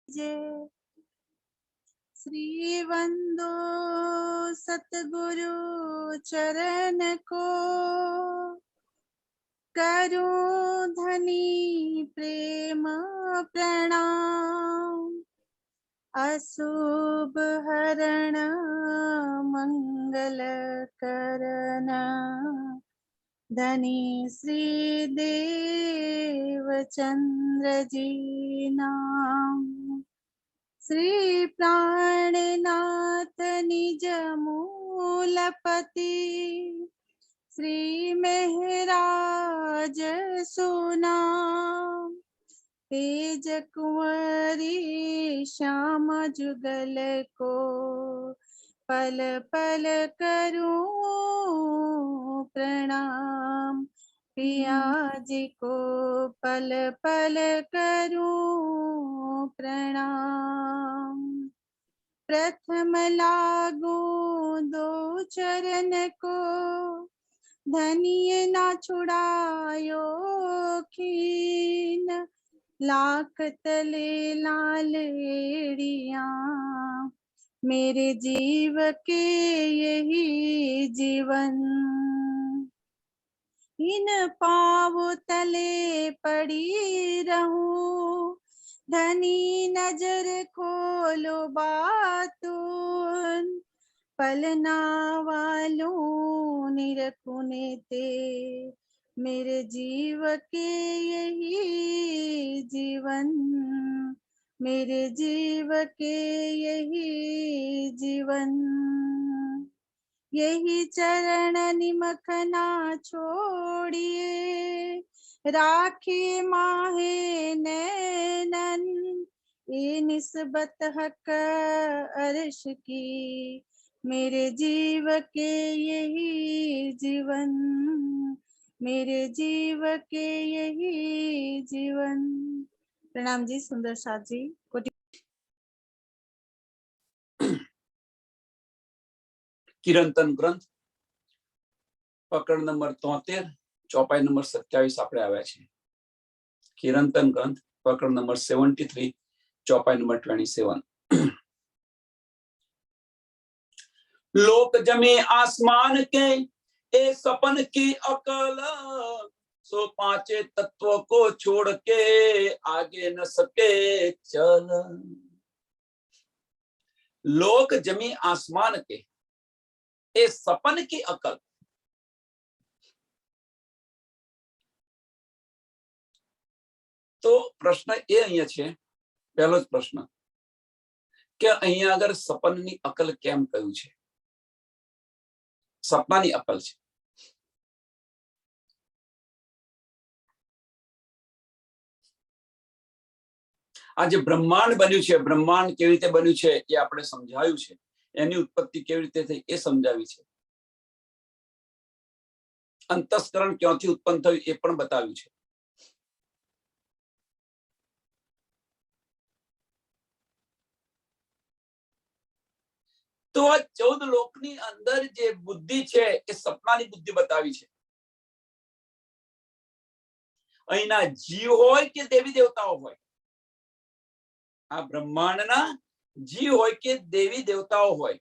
जय। श्री वंदो सतगुरु चरण को, करूं धनी प्रेम प्रणाम। अशुभ हरण मंगल करण, धनी श्री देव चंद्र जी नाम। श्री प्राणनाथ निज मूलपति, श्री महराज सुनाम। तेज कुंवरी श्याम जुगल को, पल पल करूं प्रणाम। पिया जी को पल पल करूं प्रणाम। प्रथम लागू दो चरण को, धनिय ना छुड़ायो खीन। लाख तले लाल एड़िया, मेरे जीव के यही जीवन। इन पाँव तले पड़ी रहूं, धनी नजर खोलो बातून। पलना वालों निरखुने ते, मेरे जीव के यही जीवन। मेरे जीव के यही जीवन। यही चरण निमख ना छोड़िए, राखी माहे नैनन। ये निस्बत हक अर्श की, मेरे जीव के यही जीवन। मेरे जीव के यही जीवन। प्रणाम जी सुंदर साथ जी। किरंतन ग्रंथ पकड़ नंबर 73, चौपाई नंबर 27 આપણે આવ્યા છે। किरंतन ग्रंथ पकड़ नंबर 73, चौपाई नंबर 27। लोक जमे आसमान के, ए सपन की अकल। सो पांचे तत्व को छोड़ के, आगे न सके चल। लोक जमी आसमान के, ए सपन की अकल। तो प्रश्न ए अहींया छे, पहलो ज प्रश्न के अहींया अगर सपननी अकल केम कह्युं छे? सपनानी अकल छे। आज ब्रह्मांड बन्युं छे, ब्रह्मांड केवी रीते बन्युं छे ए आपणे समजाव्युं छे। एनी उत्पत्ति केवी रीते थई ए समजावी छे। अंतस्करण क्यांथी उत्पन्न थयुं ए पण बताव्युं छे। तो आ 14 लोकनी अंदर जे बुद्धि छे ए सपनानी बुद्धि बतावी छे। अहींना जीव होय के देवी देवताओ होय, आ ब्रह्मांडना जीव होय के देवी देवताओ होय,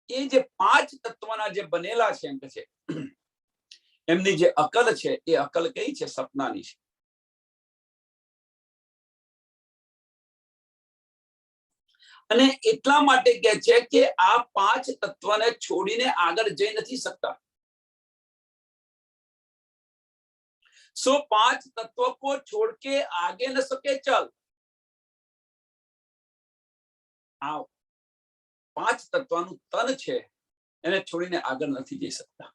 ए जे 5 तत्वना जे बनेला छे एम के छे, एमनी जे अकल छे ए अकल कई छे? सपनानी छे। અને એટલા માટે કહે છે કે આ 5 તત્વને છોડીને આગળ જઈ નથી શકતા। सो 5 तत्व को छोड़ के आगे न सके चल। आ 5 तत्वનું તન છે એને છોડીને આગળ નથી જઈ શકતા।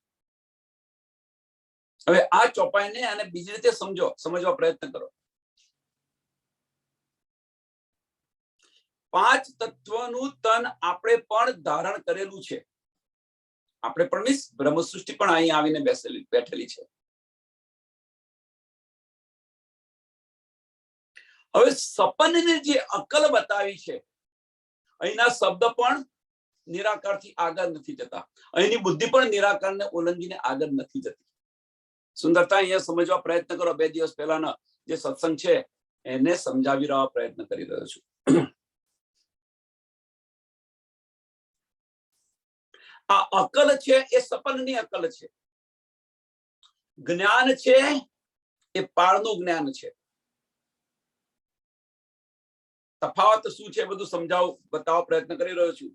હવે આ ચોપાઈને અને બીજી રીતે સમજો, સમજવા પ્રયત્ન કરો। 5 તત્વનું તન આપણે પણ ધારણ કરેલું છે। આપણે પણ મીન્સ બ્રહ્મ સૃષ્ટિ પણ અહીં આવીને બેઠેલી છે। હવે સપનને જે અકલ બતાવી છે, અહીંના શબ્દ પણ નિરાકારથી આગળ નથી જતા, અહીંની બુદ્ધિ પણ નિરાકારને ઓળંગીને આગળ નથી જતી। સુંદરતા અહીંયા સમજવા પ્રયત્ન કરો। 2 દિવસ પહેલાનો જે સત્સંગ છે એને સમજાવી રહેવા પ્રયત્ન કરી રહ્યો છું। આ અકલ છે એ સપનની અકલ છે, જ્ઞાન છે એ પાળનું જ્ઞાન છે. તફાવત શું છે બધું સમજાવવા બતાવવા પ્રયત્ન કરી રહ્યો છું.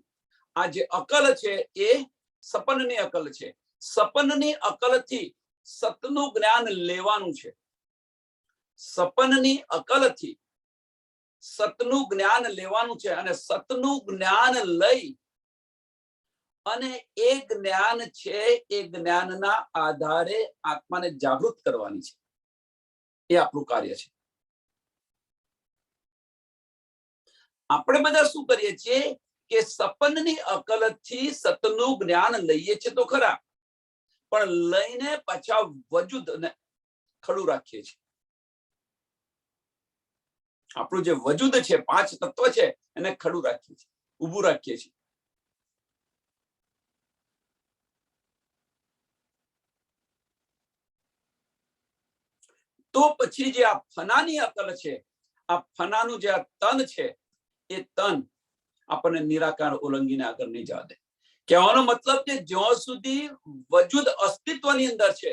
આ જે અકલ છે એ સપનની અકલ છે. સપનની અકલથી સતનું જ્ઞાન લેવાનું છે. સપનની અકલથી સતનું જ્ઞાન લેવાનું છે અને સતનું જ્ઞાન લઈ અને એ જ્ઞાન છે એ જ્ઞાનના આધારે આત્માને જાગૃત કરવાની છે. એ આપણું કાર્ય છે. આપણે બધા શું કરીએ છીએ કે સપનની અકલથી સતનું જ્ઞાન લઈએ છીએ તો ખરા, પણ લઈને પાછા વજૂદને ખડું રાખીએ છીએ. આપણું જે વજૂદ છે, 5 તત્વ છે, એને ખડું રાખીએ છીએ, ઊભું રાખીએ છીએ. તો પછી જે આ ફનાની અકલ છે, આ ફનાનું જે આ તન છે, એ તન આપણને નિરાકાર ઓળંગીને આગળ નહીં જવા દે. કહેવાનો મતલબ કે જ્યાં સુધી વજૂદ અસ્તિત્વની અંદર છે,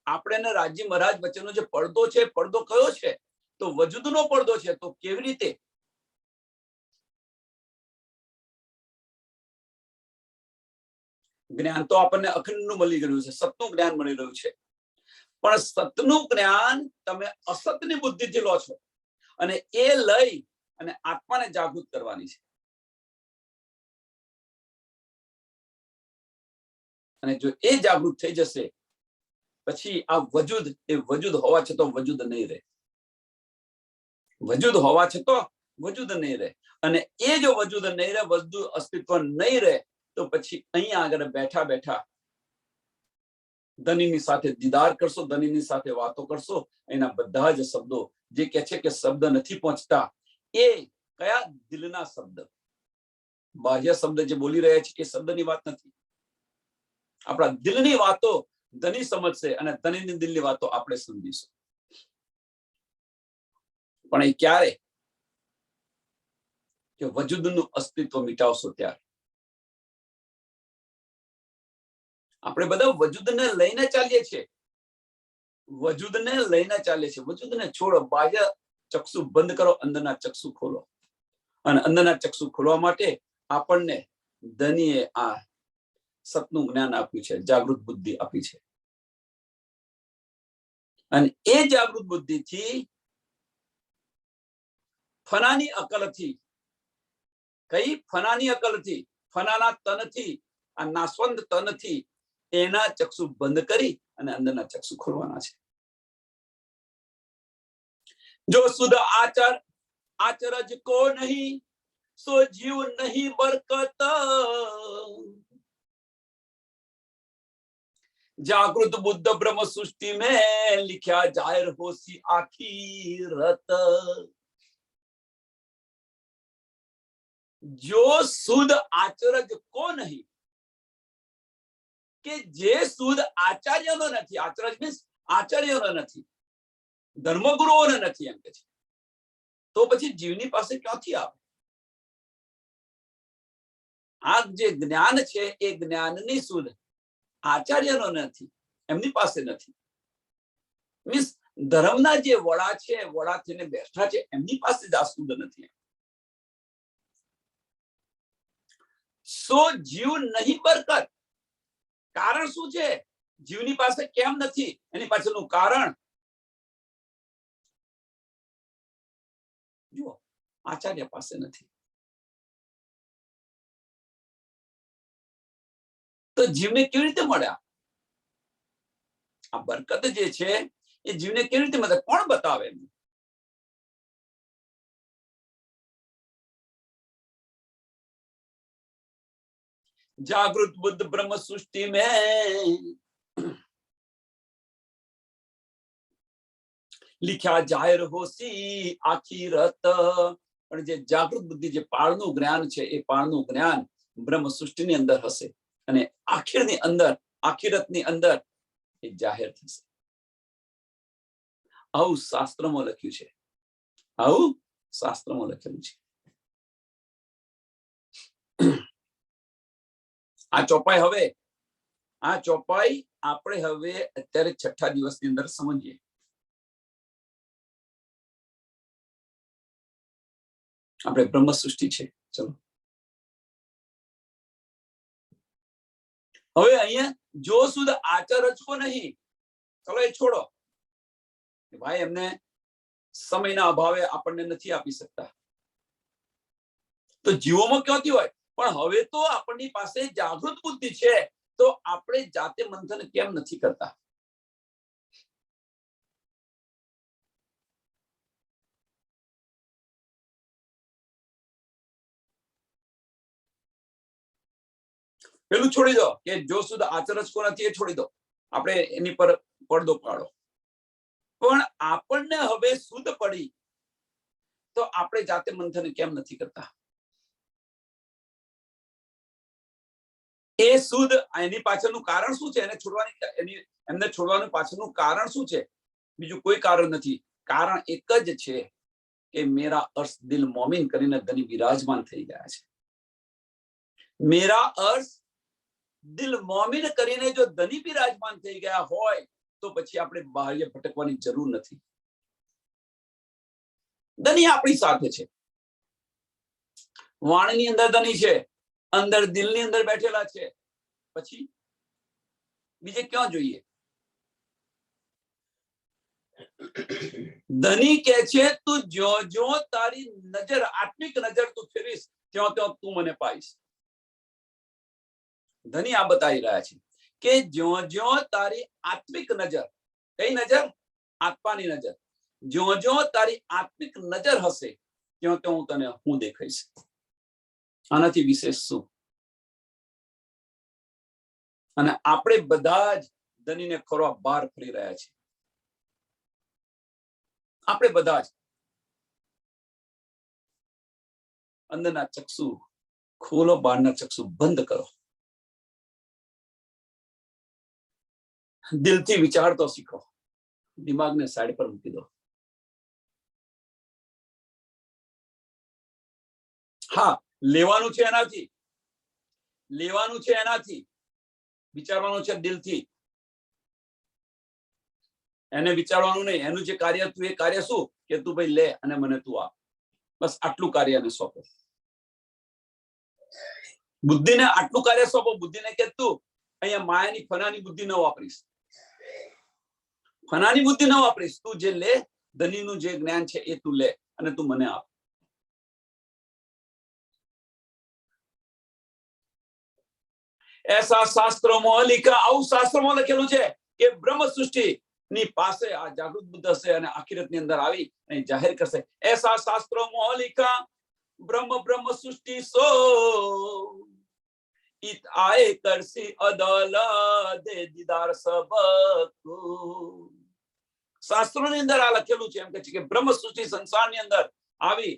આપણે ને રાજી મહારાજ વચ્ચેનો જે પડદો છે, પડદો કયો છે? તો વજૂદનો પડદો છે. તો કેવી રીતે? જ્ઞાન તો આપણને અખંડનું મળી ગયું છે, સતનું જ્ઞાન મળી રહ્યું છે, પણ સતનું જ્ઞાન તમે અસતની બુદ્ધિથી લો છો અને એ લઈ અને આત્માને જાગૃત કરવાની છે. અને જો એ જાગૃત થઈ જશે પછી આ વજૂદ એ વજૂદ હોવા છતાં વજૂદ નહીં રહે. વજૂદ હોવા છતાં વજૂદ નહીં રહે. અને એ જો વજૂદ નહીં રહે, વજૂદ અસ્તિત્વ નહીં રહે, તો પછી અહીંયા આગળ બેઠા બેઠા ધનીની સાથે દીદાર કરશો, ધનીની સાથે વાતો કરશો. એના બધા જ શબ્દો જે કહે છે કે શબ્દ નથી પહોંચતા, એ કયા? દિલના શબ્દ. બાહ્ય શબ્દ જે બોલી રહ્યા છે એ શબ્દની વાત નથી. આપણા દિલની વાતો ધની સમજશે અને ધનીની દિલની વાતો આપણે સમજીશું. પણ એ ક્યારે? કે વજૂદનું અસ્તિત્વ મિટાવશો ત્યારે. આપણે બધા વજૂદને લઈને ચાલીએ છીએ, વજૂદને લઈને ચાલીએ છીએ. વજૂદને છોડો, બાહ્ય ચક્ષુ બંધ કરો, અંદરના ચક્ષુ ખોલો. અને અંદરના ચક્ષુ ખોલવા માટે આપણને ધનીએ આ સતનું જ્ઞાન આપ્યું છે, જાગૃત બુદ્ધિ આપી છે. અને એ જાગૃત બુદ્ધિથી ફનાની અકલથી, કઈ ફનાની અકલથી? ફનાના તનથી, આ નાશવંત તનથી એના ચક્ષુ બંધ કરી અને અંદરના ચક્ષુ ખોલવાના છે. જો શુદ્ધ આચરજ કો નહીં સો જીવ નહીં બરકત. जागृत बुद्ध ब्रह्म सृष्टि में लिखा जाहिर होसी आखिरत. जो शुद्ध आचरज को नहीं, કે જે શુદ્ધ આચાર્યનો નથી, આચરજ મીન્સ આચાર્યનો નથી, ધર્મગુરુઓને નથી એમ કે છે, તો પછી જીવની પાસે ક્યાંથી આવે? આ જે જ્ઞાન છે એ જ્ઞાનની શુદ્ધ આચાર્યનો નથી, એમની પાસે નથી. મીન્સ ધર્મના જે વડા છે, વડા થઈને બેઠા છે, એમની પાસે જ આ શુદ્ધ નથી. સો જીવ નહીં બરકત. કારણ શું છે? જીવની પાસે કેમ નથી? એની પાછળનું કારણ જુઓ, આચાર્ય પાસે નથી. તો જીવને કેવી રીતે મળ્યા? આ બરકત જે છે એ જીવને કેવી રીતે મળે? કોણ બતાવે? जागृत बुद्ध ब्रह्म सृष्टि में लिखा जाहिर होसी आखिरत. પણ જે જાગૃત બુદ્ધિ, જે પાળનું જ્ઞાન છે, એ પાળનું જ્ઞાન બ્રહ્મ સૃષ્ટિની અંદર હશે અને આખિરની અંદર, આખિરતની અંદર એ જાહેર થશે. આવું શાસ્ત્રમાં લખ્યું છે, આવું શાસ્ત્રમાં લખેલું છે. આ ચોપાઈ આપણે હવે અત્યારે છઠ્ઠા દિવસની અંદર સમજીએ. આપણે બ્રહ્મ સૃષ્ટિ છે. ચલો હવે અહીંયા જો સુધ આચર રચકો નહીં, ચલો એ છોડો, ભાઈ એમને સમયના અભાવે આપણને નથી આપી શકતા, તો જીવોમાં ક્યાંથી હોય? પણ હવે તો આપણી પાસે જાગૃત બુદ્ધિ છે, તો આપણે જાતે મંથન કેમ નથી કરતા? પેલું છોડી દો કે જો સુધ આચરજકો નથી, એ છોડી દો, આપણે એની પર પડદો પાડો. પણ આપણને હવે શુદ્ધ પડી તો આપણે જાતે મંથન કેમ નથી કરતા? એ શુદ્ધ એની પાછળનું કારણ શું છે? એમને છોડવાનું પાછળનું કારણ શું છે? બીજું કોઈ કારણ નથી. કારણ એક જ છે કે મેરા અર્શ દિલ મોમિન કરીને ધની વિરાજમાન થઈ ગયા છે. મેરા અર્શ દિલ મોમિન કરીને જો ધની વિરાજમાન થઈ ગયા હોય તો પછી આપણે બાહ્ય ભટકવાની જરૂર નથી. ધની આપણી સાથે છે, વાણીની અંદર ધની છે, અંદર દિલની અંદર બેઠેલા છે, પછી બીજે ક્યાં જોઈએ? ધની કે છે તું જો તારી નજર, આત્મિક નજર તું ફેરીશ ત્યાં તું મને પાઈશ. ધની આ બતાવી રહ્યા છે કે જો તારી આત્મિક નજર, કઈ નજર? આત્માની નજર. જો તારી આત્મિક નજર હશે ત્યાં હું તને હું દેખાઈશ. આનાથી વિશેષ શું? અને આપણે બધા જ ધનીને ખોરવા બહાર ફરી રહ્યા છે. આપણે બધા જ અંદરના ચક્ષુ ખોલો, બહારના ચક્ષુ બંધ કરો. દિલથી વિચારતો શીખો, દિમાગને સાઈડ પર મૂકી દો. હા, લેવાનું છે એનાથી, વિચારવાનું છે દિલથી. એને વિચારવાનું નહીં. એનું જે કાર્ય તું, એ કાર્ય શું કે તું ભાઈ લે અને મને તું આપ. બસ આટલું કાર્ય એને સોંપો. બુદ્ધિને આટલું કાર્ય સોંપો. બુદ્ધિને કે તું અહીંયા માયાની ફનાની બુદ્ધિ ન વાપરીશ, ફનાની બુદ્ધિ ન વાપરીશ. તું જે લે, ધનીનું જે જ્ઞાન છે એ તું લે અને તું મને આપ. એસા શાસ્ત્રોમાં લિખા, આવું શાસ્ત્રોમાં લખેલું છે કે બ્રહ્મ સૃષ્ટિ ની પાસે આ જાગૃત બુદ્ધ હશે અને આખિરત ની અંદર આવી અને જાહેર કરશે. એસા શાસ્ત્રોમાં લિખા બ્રહ્મ સૃષ્ટિ સો ઈત આય કરસી અદલ દે દીદાર સબકો. શાસ્ત્રોની અંદર આ લખેલું છે, એમ કે છે કે બ્રહ્મ સૃષ્ટિ સંસારની અંદર આવી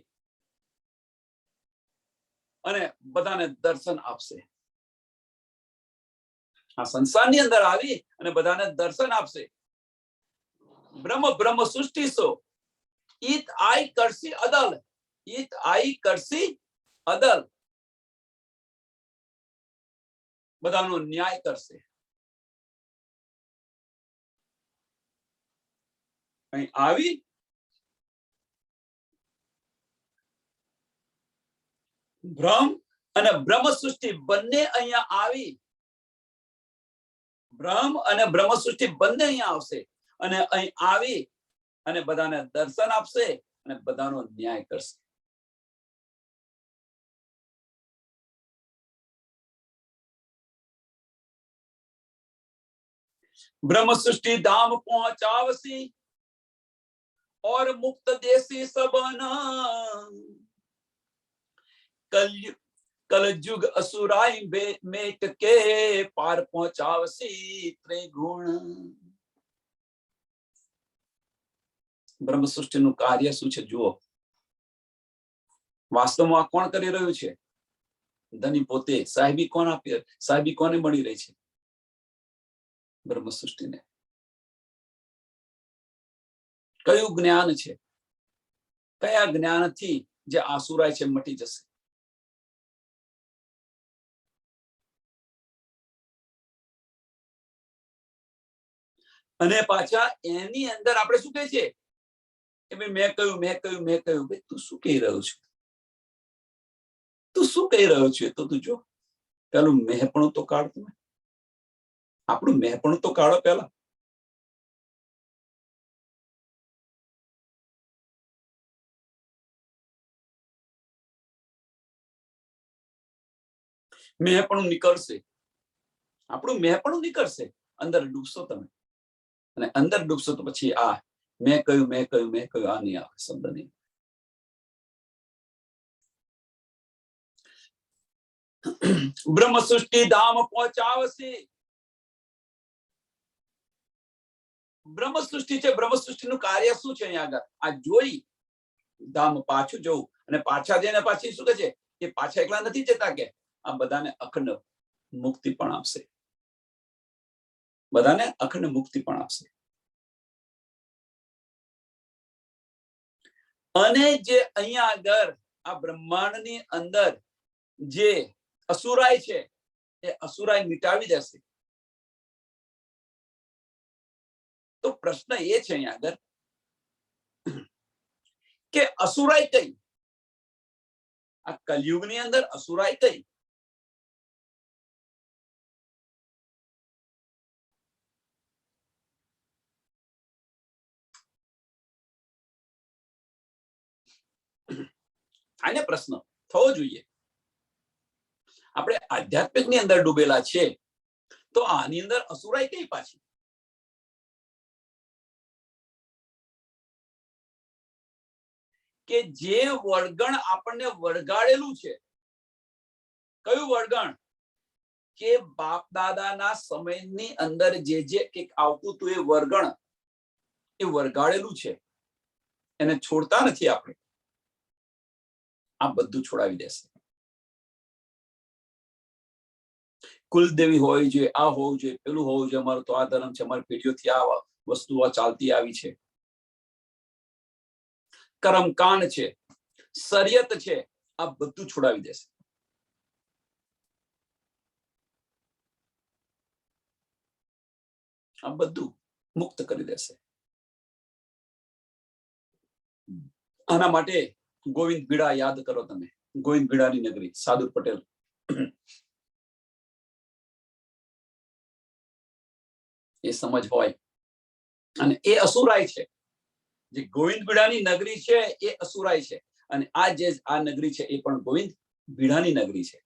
અને બધાને દર્શન આપશે. આ સંસારની અંદર આવી અને બધાને દર્શન આપશે. બ્રહ્મ સૃષ્ટિ સો ઈત આઈ કરસી અદલ, ઈત આઈ કરસી અદલ, બધાનો ન્યાય કરશે. અહીં આવી બ્રહ્મ અને બ્રહ્મ સૃષ્ટિ બંને અહીંયા આવી. બ્રહ્મ અને બ્રહ્મ સૃષ્ટિ બંને અહીંયા આવશે અને અહીં આવી અને બધાને દર્શન આપશે અને બધાનો ન્યાય કરશે. ब्रह्म सृष्टि धाम पहुंचावसी और मुक्त देसी सबना, कलयुग असुराई मेट के पार पहुंचावसी त्रिगुण. બ્રહ્મ સૃષ્ટિનું કાર્ય શું છે જુઓ. વાસ્તવમાં કોણ કરી રહ્યું છે? ધની પોતે. સાહેબી કોને મળી રહી છે? બ્રહ્મ સૃષ્ટિને. કયું જ્ઞાન છે? કયા જ્ઞાનથી જે આસુરાય છે મટી જશે? અને પાછા એની અંદર આપણે શું કહે છે કે ભાઈ મેં કહ્યું ભાઈ તું શું કહી રહ્યો છું, તું શું કહી રહ્યો છે? તો તું જો પેલું મેહપણું તો કાઢ, તમે આપણું મેહપણું તો કાઢો પેલા. મેહપણું નીકળશે, આપણું મેહપણું નીકળશે. અંદર ડૂબશો તમે, અને અંદર ડૂબશો તો પછી આ મેં કહ્યું આ નહીં આવે, શબ્દ નહીં. બ્રહ્મ સૃષ્ટિ ધામ પહોંચાવશે. બ્રહ્મ સૃષ્ટિ છે, બ્રહ્મ સૃષ્ટિનું કાર્ય શું છે? અહીંયા આગળ આ જોઈ ધામ પાછું જવું, અને પાછા જઈને પાછી શું કહે છે કે પાછા એકલા નથી જતા, કે આ બધાને અખંડ મુક્તિ પણ આપશે, બધાને અખંડ મુક્તિ પણ આપશે. અને જે અહીંયા આગળ આ બ્રહ્માંડની અંદર જે અસુરાય છે એ અસુરાય મિટાવી દેશે. તો પ્રશ્ન એ છે અહીંયા આગળ કે અસુરાય કઈ? આ કલયુગની અંદર અસુરાય કઈ? આને પ્રશ્ન થવો જોઈએ. આપણે આધ્યાત્મિક ની અંદર ડૂબેલા છે, તો આની અંદર અસુરાઈ કઈ પાછી? કે જે વળગણ આપણને વળગાડેલું છે, કયું વળગણ? કે બાપ દાદાના સમયની અંદર જે કંઈક આવતું હતું એ વળગણ, એ વળગાડેલું છે, એને છોડતા નથી આપણે. આ બધું છોડાવી દેશે. કુલદેવી હોવી જોઈએ, આ હોવું જોઈએ, પેલું હોવું જોઈએ, અમારો તો આ ધર્મ છે, અમારી પેઢીઓથી આ વસ્તુઓ ચાલતી આવી છે, કર્મકાંડ છે, શરિયત છે, આ બધું છોડાવી દેશે. આ બધું મુક્ત કરી દેશે. આના માટે ગોવિંદ ભીડા યાદ કરો તમે, ગોવિંદ ભીડાની નગરી, સાદુર પટેલ. એ સમજ હોય, અને એ અસુરાય છે. જે ગોવિંદ ભીડાની નગરી છે એ અસુરાય છે, અને આ જે આ નગરી છે એ પણ ગોવિંદ ભીડાની નગરી છે.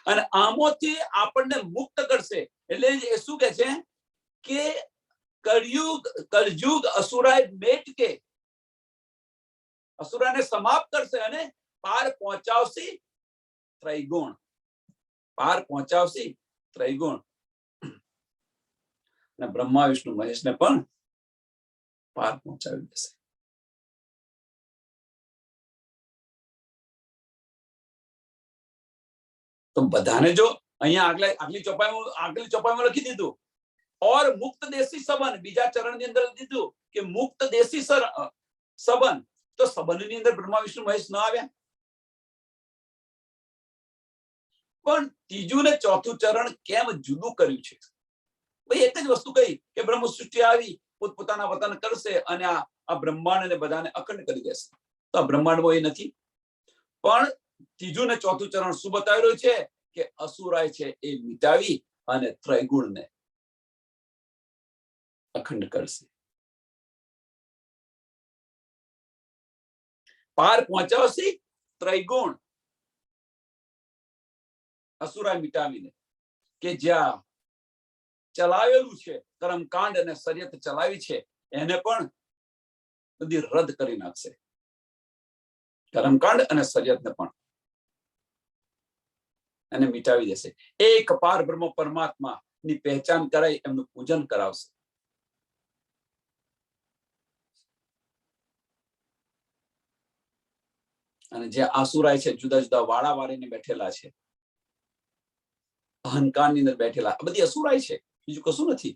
અને આમાંથી આપણને મુક્ત કરશે. એટલે એ શું કે છે કે કલયુગ અસુરાય મેટ કે અસુરાને સમાપ્ત કરશે અને પાર પહોંચાવશે ત્રિગુણ, પાર પહોંચાવશે ત્રિગુણ. અને બ્રહ્મા વિષ્ણુ મહેશને પણ પાર પહોંચાવી દેશે. તો બધાને જો અહીંયા આગલી ચોપાઈમાં લખી દીધું, और मुक्त देशी सबन, બીજા ચરણની અંદર દીધું કે મુક્ત દેશી सबन, તો सबनની અંદર બ્રહ્મા વિષ્ણુ મહેશ ન આવ્યા? પણ ત્રીજું ને ચોથું ચરણ કેમ જુદું કર્યું છે? ભાઈ એક જ વસ્તુ કહી કે બ્રહ્મ સૃષ્ટિ આવી, પોતપોતાના વતન કરશે અને આ બ્રહ્માંડ ને બધાને અખંડ કરી દેશે. તો આ બ્રહ્માંડમાં એ નથી. પણ ત્રીજું ને ચોથું ચરણ શું બતાવી રહ્યું છે કે અસુરાય છે એ મિટાવી અને ત્રિગુણને અખંડ કરશે. પાર પહોંચાવશે ત્રિગુણ, અસુરાય મિટાવીને. કે જ્યાં ચલાવેલું છે કર્મકાંડ અને શરિયત ચલાવી છે એને પણ બધી રદ કરી નાખશે. કર્મકાંડ અને શરિયતને પણ એને મિટાવી દેશે. એક પાર બ્રહ્મ પરમાત્મા ની પહેચાન કરાઈ એમનું પૂજન કરાવશે. અને જે આસુરાય છે, જુદા જુદા વાળા વાળીને બેઠેલા છે, અહંકારની અંદર બેઠેલા, આ બધી અસુરાય છે, બીજું કશું નથી.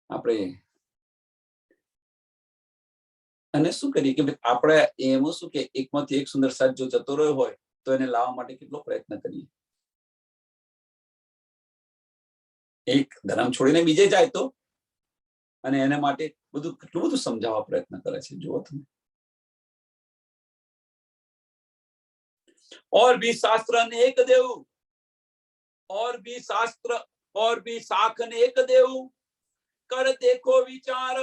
આપણે અને શું કરીએ કે આપણે એમાં શું કે એકમાંથી એક સુંદર સાથ જો જતો રહ્યો હોય તો એને લાવવા માટે કેટલો પ્રયત્ન કરીએ. એક ધર્મ છોડીને બીજે જાય તો, અને એને માટે બધું કેટલું બધું સમજાવવા પ્રયત્ન કરે છે. જુઓ તમે. और भी शास्त्र अनेक देव, और भी शास्त्र और भी शाख अनेक देव, कर देखो विचार,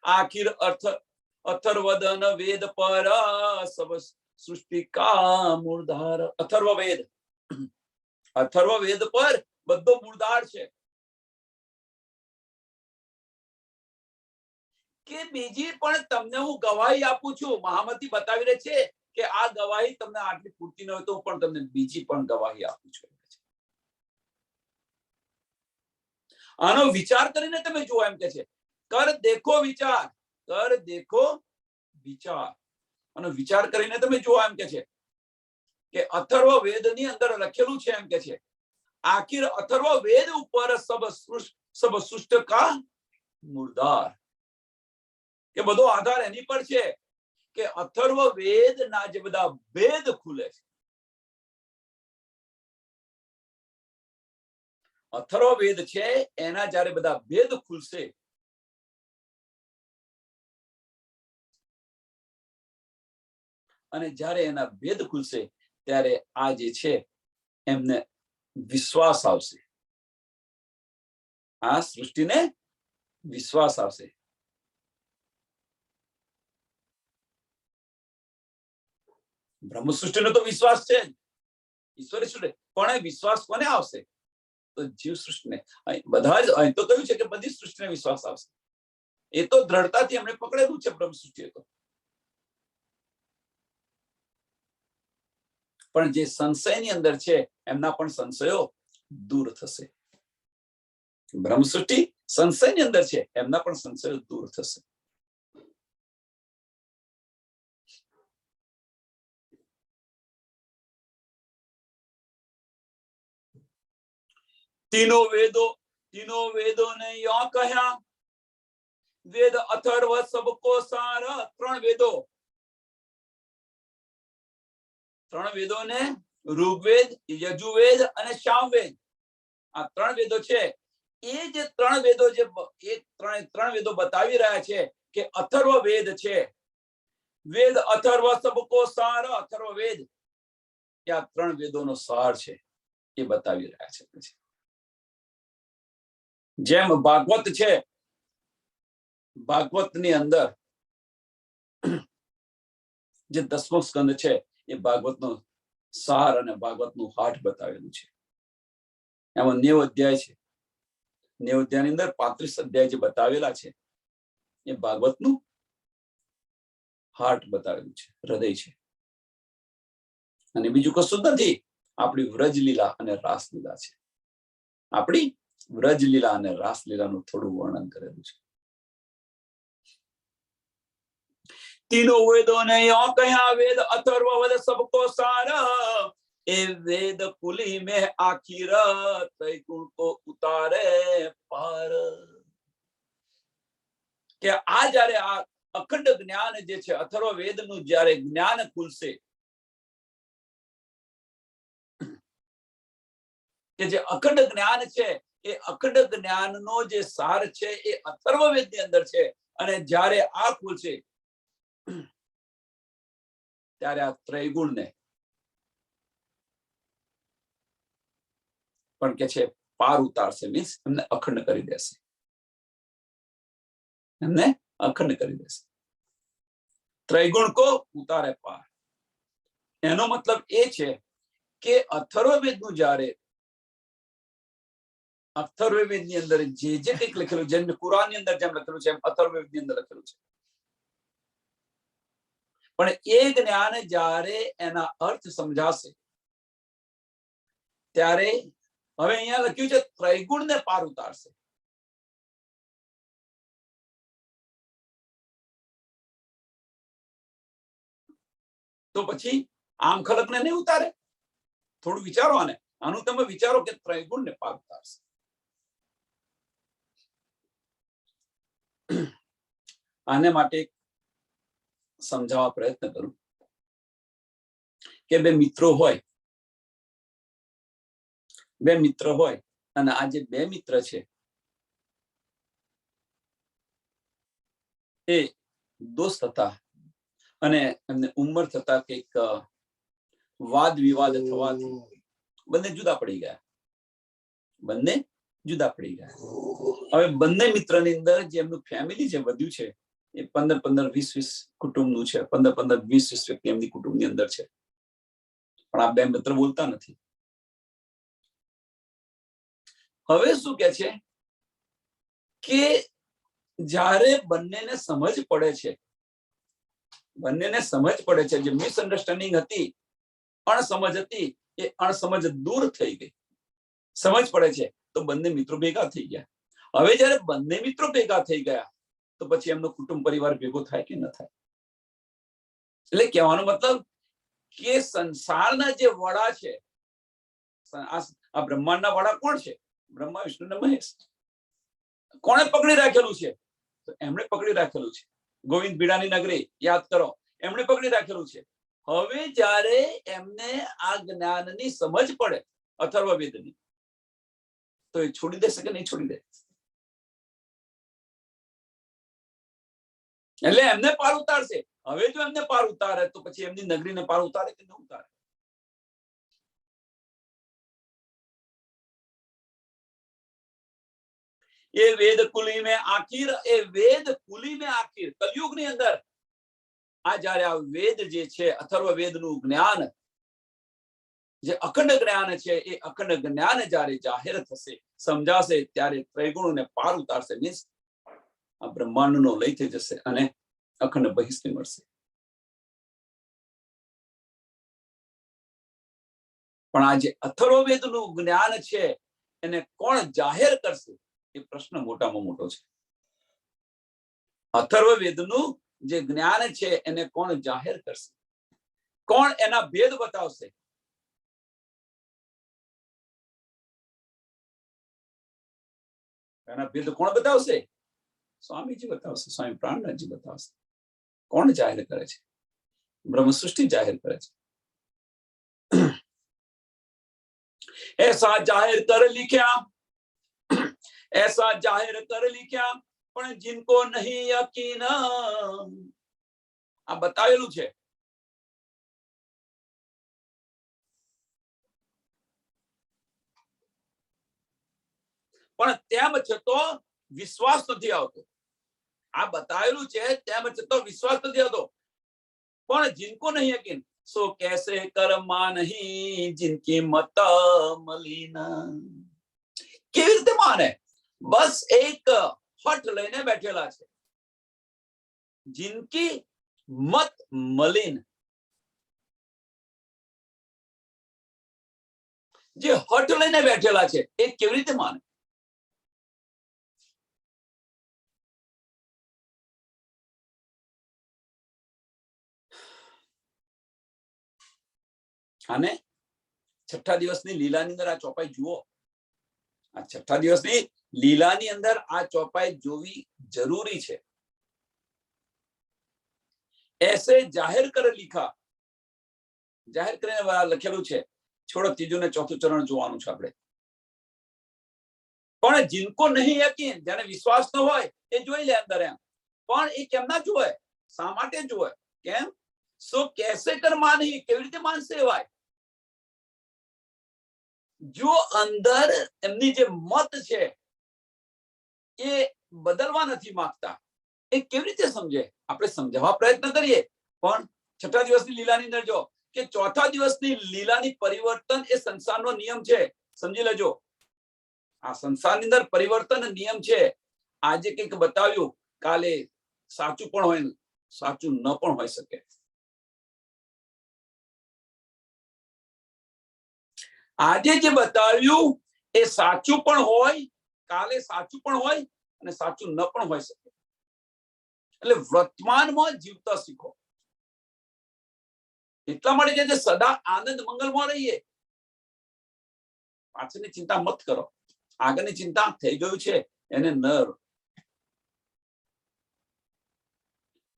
आखिर अर्थ अथर्वदन वेद पर सब सृष्टि का मूलधार. अथर्ववेद, अथर्ववेद पर બધો મૂળધાર છે. કે બીજી પણ તમને હું ગવાહી આપું છું. મહામતી બતાવી રહી છે કે આ ગવાહી તમને આટલી પૂરતી ન હોય તો પણ તમને બીજી પણ ગવાહી આપું છું. આનો વિચાર કરીને તમે જુઓ એમ કે છે. કર દેખો વિચાર, કર દેખો વિચાર. આનો વિચાર કરીને તમે જુઓ એમ કે છે કે અથર્વ વેદની અંદર લખેલું છે એમ કે છે, આખિર અથર્વ વેદ ઉપર સબ સૃષ્ટ કા મૂળધાર. કે બધો આધાર એની પર છે કે અથર્વ વેદના જે બધા ભેદ ખુલે છે. અથર્વ વેદ છે એના જ્યારે બધા ભેદ ખુલશે, અને જ્યારે એના ભેદ ખુલશે ત્યારે આ જે છે એમને વિશ્વાસ આવશે. આ સૃષ્ટિને વિશ્વાસ આવશે. બ્રહ્મ સૃષ્ટિનો તો વિશ્વાસ છે જ, ઈશ્વરી સૃષ્ટિ, પણ વિશ્વાસ કોને આવશે? તો જીવ સૃષ્ટિને. બધા જ અહીં તો કહ્યું છે કે બધી સૃષ્ટિને વિશ્વાસ આવશે. એ તો દ્રઢતાથી એમણે પકડેલું છે બ્રહ્મ સૃષ્ટિએ તો. પણ જે સંશયની અંદર છે એમના પણ સંશયો દૂર થશે. બ્રહ્મ સૃષ્ટિ સંશયની અંદર છે, એમના પણ સંશયો દૂર થશે. तीनों वेदों ने यो कहा, वेद अथर्व सबको सार. ત્રણ વેદોને ઋગ્વેદ, યજુર્વેદ અને સામવેદ, આ ત્રણ વેદો છે. એ જે ત્રણ વેદો જે ત્રણ વેદો બતાવી રહ્યા છે કે અથર્વ વેદ છે, વેદ અથર્વ સબકો સાર. અથર્વ વેદ એ આ ત્રણ વેદોનો સાર છે એ બતાવી રહ્યા છે. પછી જેમ ભાગવત છે, ભાગવતની અંદર જે 10મો સ્કંદ છે એ ભાગવતનો સાર અને ભાગવતનું હાટ બતાવેલું છે. એમાં 90 અધ્યાય છે. 90 અધ્યાયની અંદર 35 અધ્યાય જે બતાવેલા છે એ ભાગવતનું હાર્ટ બતાવેલું છે, હૃદય છે. અને બીજું કશું નથી, આપણી વ્રજલીલા અને રાસલીલા છે. આપણી વ્રજલીલા અને રાસલીલાનું થોડું વર્ણન કરેલું છે. तीनों वेदों ने यो कहा, वेद अथर्व वेद सबको सार. ए वेद कुली में आखिर त्रैगुण को उतारे पार. કે આ જ્યારે આ અખંડ જ્ઞાન જે છે, અથર્વ વેદનું જ્યારે જ્ઞાન ખુલશે, કે જે અખંડ જ્ઞાન છે એ અખંડ જ્ઞાનનો જે સાર છે એ અથર્વ વેદની અંદર છે, અને જ્યારે આ ખુલશે ત્યારે આ ત્રૈગુણને પણ કે છે પાર ઉતારશે. મીન્સ એમને અખંડ કરી દેશે, એમને અખંડ કરી દેશે. ત્રૈગુણ કો ઉતારે પાર. એનો મતલબ એ છે કે અથર્વવેદનું જ્યારે અથર્વવેદની અંદર જે જે કંઈક લખેલું, જેમ કુરાનની અંદર જેમ લખેલું છે એમ અથર્વવેદની અંદર લખેલું છે. પણ એ જ્ઞાન જ્યારે એના અર્થ સમજાશે ત્યારે હવે અહીંયા લખ્યું છે ત્રૈગુણને પાર ઉતારશે. તો પછી આમ ખલકને નહીં ઉતારે? થોડું વિચારો આને. આનું તમે વિચારો કે ત્રૈગુણને પાર ઉતારશે. આને માટે સમજાવવા પ્રયત્ન કરું કે બે મિત્રો હોય અને આ જે બે મિત્ર છે એ દોસ્ત હતા અને એમને ઉંમર થતા કંઈક વાદ વિવાદ થવાથી બંને જુદા પડી ગયા. હવે બંને મિત્રની અંદર જે એમનું ફેમિલી છે વધ્યું છે એ 15-20 કુટુંબનું છે. 15-20 વ્યક્તિ એમની કુટુંબની અંદર છે. પણ આ બે મિત્ર બોલતા નથી. હવે શું કે છે કે જ્યારે બંનેને સમજ પડે છે જે મિસઅન્ડરસ્ટેન્ડિંગ હતી, અણસમજ હતી, એ અણસમજ દૂર થઈ ગઈ. સમજ પડે છે તો બંને મિત્રો ભેગા થઈ ગયા. હવે જ્યારે બંને મિત્રો ભેગા થઈ ગયા તો પછી એમનો કુટુંબ પરિવાર ભેગો થાય કે ન થાય? એટલે કહેવાનો મતલબ કે સંસારના જે વડા છે, આ બ્રહ્માંડના વડા કોણ છે? બ્રહ્મા, વિષ્ણુ ને મહેશ. કોણે પકડી રાખેલું છે? તો એમણે પકડી રાખેલું છે. ગોવિંદ બીડાની નગરી યાદ કરો, એમણે પકડી રાખેલું છે. હવે જ્યારે એમને આ જ્ઞાનની સમજ પડે અથર્વવેદની, તો એ છોડી દેશે કે નહીં છોડી દે? એટલે એમને પાર ઉતારશે. હવે જો એમને પાર ઉતારે તો પછી એમની નગરીને પાર ઉતારે કે ન ઉતારે? એ વેદ કુલી में आखिर कलयुग ની અંદર આ જ્યારે આ વેદ જે છે અથર્વવેદનું જ્ઞાન, જે અખંડ જ્ઞાન છે, એ અખંડ જ્ઞાન જ્યારે જાહેર થશે, સમજાશે, ત્યારે ત્રિગુણોને પાર ઉતારશે. મીન્સ આ બ્રહ્માંડનો લય થઈ જશે અને અખંડ બહિષ્ઠ મળશે. પણ આ જે અથર્વવેદનું જ્ઞાન છે એને કોણ જાહેર કરશે? એ પ્રશ્ન મોટામાં મોટો છે. અથર્વવેદનું જે જ્ઞાન છે એને કોણ જાહેર કરશે? કોણ એના ભેદ બતાવશે? એના ભેદ કોણ બતાવશે? સ્વામીજી બતાવશે, સ્વામી પ્રાણનાથજી બતાવશે. કોણ જાહેર કરે છે? બ્રહ્મ સૃષ્ટિ જાહેર કરે છે. ऐसा जाहिर कर लिख्या પણ जिनको नहीं यकीन, આ બતાવેલું છે. પણ તેમ છતાં વિશ્વાસ નથી આવતો. આ બતાવેલું છે તેમ છતાં વિશ્વાસ નથી આવતો. પણ जिनको नहीं यकीन सो कैसे कर्मा नहीं जिनकी मत मलिन. કેવી રીતે માને? બસ એક હઠ લઈને બેઠેલા છે. जिनकी मत मलिन, જે હઠ લઈને બેઠેલા છે એ કેવી રીતે માને? અને છઠ્ઠા દિવસની લીલાની અંદર આ ચોપાઈ જુઓ. આ છઠ્ઠા દિવસની લીલાની અંદર આ ચોપાઈ જોવી જરૂરી છે. એસે જાહેર કરે લીખા, જાહેર કરીને લખેલું છે. છોડો, ત્રીજું ને ચોથું ચરણ જોવાનું છે આપણે. પણ जिनको नहीं यकीन, જેને વિશ્વાસ ન હોય એ જોઈ લે અંદર એમ. પણ એ કેમ ના જોવે? શા માટે જોવે? કેમ? સો કેસે કર્મા નહીં, કેવી રીતે માનશે એવાય? જો અંદર એમની જે મત છે એ બદલવા નથી માંગતા, એ કેવી રીતે સમજે? આપણે સમજાવવા પ્રયત્ન કરીએ, પણ છઠ્ઠા દિવસની લીલાની અંદર જો કે ચોથા દિવસની લીલાની પરિવર્તન એ સંસારનો નિયમ છે. સમજી લેજો, આ સંસારની અંદર પરિવર્તન નિયમ છે. આજે કંઈક બતાવ્યું, કાલે સાચું પણ હોય, સાચું ન પણ હોઈ શકે. આજે જે બતાવ્યું એ સાચું પણ હોય, કાલે સાચું પણ હોય અને સાચું ન પણ હોઈ શકે. એટલે વર્તમાનમાં જીવતા શીખો. એટલા માટે જે સદા આનંદ મંગલમાં રહીએ. પાછળની ચિંતા મત કરો. આગળની ચિંતા થઈ ગયું છે એને ન.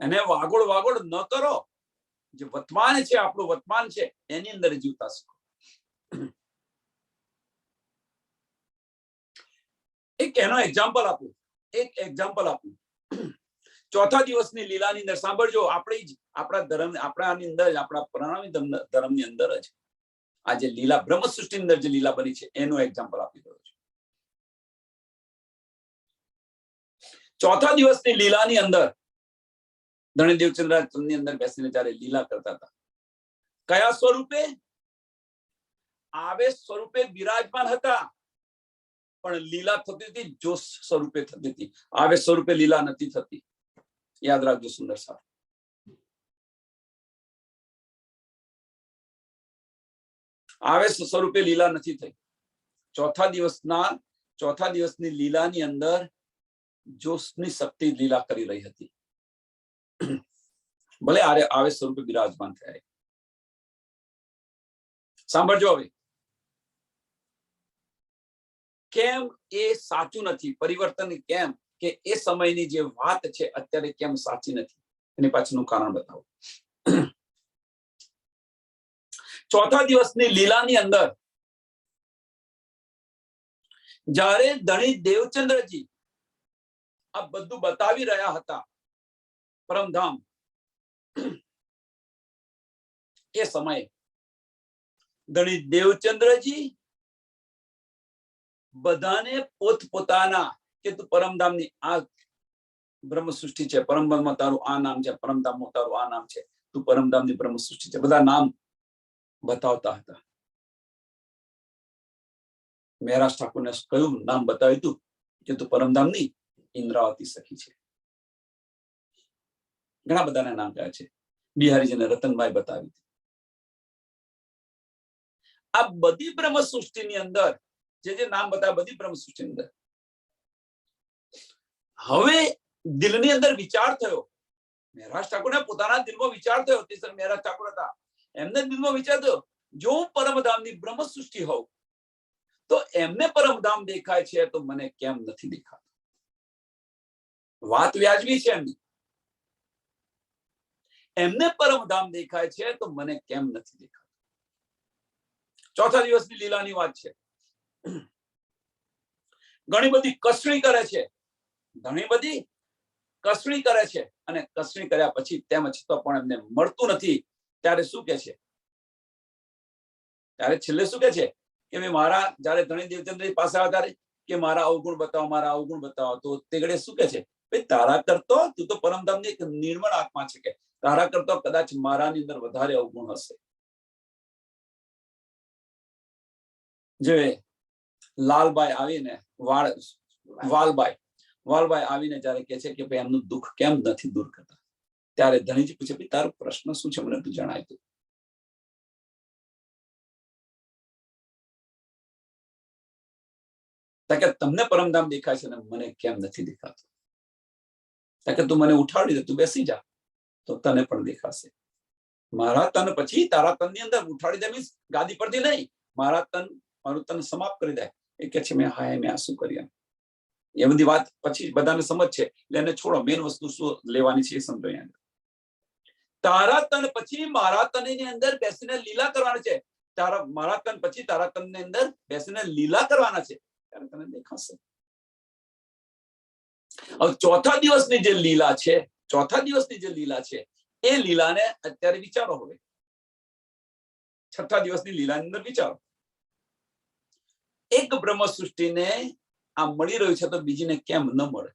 એને વાગોળ વાગોળ ન કરો. જે વર્તમાન છે, આપણું વર્તમાન છે, એની અંદર જીવતા શીખો. એક એનો એક્ઝામ્પલ આપું. ચોથા દિવસની લીલાની અંદર સાંભળજો. આપણાની અંદર જ, આપણા પ્રણામી ધર્મની અંદર જ આ જે લીલા બ્રહ્મ સૃષ્ટિની અંદર જે લીલા બની છે એનું એક્ઝામ્પલ આપી દઉં છું. ચોથા દિવસની લીલાની અંદર ધણી દેવચંદ્રની અંદર બેસીને જયારે લીલા કરતા હતા, કયા સ્વરૂપે? આવેશ સ્વરૂપે બિરાજમાન હતા, પણ લીલા થતી હતી જોશ સ્વરૂપે થતી હતી. આવેશ સ્વરૂપે લીલા નથી થતી. યાદ રાખજો સુંદર સાહેબ. આવેશ સ્વરૂપે લીલા નથી થઈ. ચોથા દિવસની લીલાની અંદર જોશની શક્તિ લીલા કરી રહી હતી. ભલે આવેશ સ્વરૂપે બિરાજમાન થયા. સાંભળજો હવે. કેમ એ સાચું નથી? પરિવર્તન કેમ? કે એ સમયની જે વાત છે અત્યારે કેમ સાચી નથી? એની પાછળનું કારણ બતાવો. ચોથા દિવસની લીલાની અંદર જ્યારે ધણી દેવચંદ્રજી આ બધું બતાવી રહ્યા હતા, પરમધામ, એ સમયે ધણી દેવચંદ્રજી બધાને પોતપોતાના કે તું પરમધામની આ બ્રહ્મ સૃષ્ટિ છે, પરમધામમાં તારું આ નામ છે, પરમધામમાં તારું આ નામ છે, તું પરમધામની બ્રહ્મ સૃષ્ટિ છે, બધા નામ બતાવતા હતા. મહેરાજ ઠાકુરને કયું નામ બતાવ્યું હતું? કે તું પરમધામની ઇન્દ્રાવતી સખી છે. ઘણા બધાના નામ કયા છે. બિહારીજીને રતનભાઈ બતાવી. આ બધી બ્રહ્મ સૃષ્ટિની અંદર જે નામ બતાવ્યા, બધી બ્રહ્મ સૃષ્ટિની અંદર હવે દિલની અંદર વિચાર થયો. મહેરાજ ઠાકુરને પોતાના દિલમાં વિચાર થયો. તે સર મહેરાજ ઠાકુર હતા, એમને દિલમાં વિચાર થયો, જો હું પરમધામની બ્રહ્મ સૃષ્ટિ હોઉં તો એમને પરમધામ દેખાય છે, તો મને કેમ નથી દેખાતું? વાત વ્યાજબી છે એમની. એમને પરમધામ દેખાય છે તો મને કેમ નથી દેખાતું? ચોથા દિવસની લીલાની વાત છે. ઘણી બધી કસણી કરે છે, ઘણી બધી કસણી કરે છે, અને કસણી કર્યા પછી તેમ છતાં પણ એમને મળતું નથી. ત્યારે શું કે છે? ત્યારે છેલ્લે શું કે છે? કે મેં મારા જયારે ધણી દેવચંદ્ર પાસે આવ્યા ત્યારે કે મારા અવગુણ બતાવો, મારા અવગુણ બતાવો. તો તે ઘડે શું કે છે? ભાઈ તારા કરતો, તું તો પરમધામની એક નિર્મળ આત્મા છે, કે તારા કરતો કદાચ મારાની અંદર વધારે અવગુણ હશે. જે લાલબાઈ આવીને વાલબાઈ આવીને જયારે કે છે કે ભાઈ એમનું દુઃખ કેમ નથી દૂર કરતા, ત્યારે ધણીજી પૂછે, ભાઈ તારો પ્રશ્ન શું છે, મને તું જણાય તું. કે તમને પરમધામ દેખાય છે ને મને કેમ નથી દેખાતું? કે તું મને ઉઠાડી દે, તું બેસી જા તો તને પણ દેખાશે. મારા તન પછી તારા તન ની અંદર ઉઠાડી દે, મીન્સ ગાદી પરથી નહીં, મારું તન સમાપ્ત કરી દે. એ કે છે મેં આ શું કર્યા? એ બધી વાત પછી બધાને સમજ છે, એટલે એને છોડો. મેન વસ્તુ શું લેવાની છે એ સમજો. તારા તન પછી મારા તનની અંદર બેસીને લીલા કરવાના છે. મારા તન પછી તારા તન ની અંદર બેસીને લીલા કરવાના છે, ત્યારે તને દેખાશે. હવે ચોથા દિવસની જે લીલા છે, એ લીલાને અત્યારે વિચારો. હવે છઠ્ઠા દિવસની લીલાની અંદર વિચારો. એક બ્રહ્મ સૃષ્ટિને આ મળી રહ્યું છે તો બીજીને કેમ ન મળે?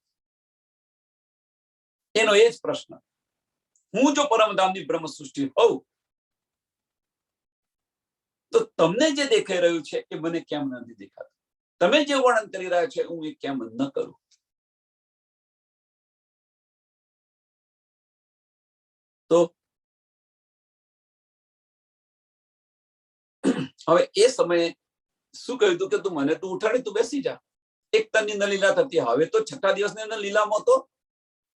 એનો એ જ પ્રશ્ન. હું જો પરમધામની બ્રહ્મ સૃષ્ટિ હોઉં તો તમને જે દેખાઈ રહ્યું છે એ મને કેમ નથી દેખાતું? તમે જે વર્ણન કરી રહ્યા છો હું એ કેમ ન કરું? તો હવે એ સમયે શું કહ્યું હતું કે તું મને તું ઉઠાડી, તું બેસી જા. એક તનની અંદર લીલા થતી. હવે તો છઠ્ઠા દિવસની અંદર લીલામાં તો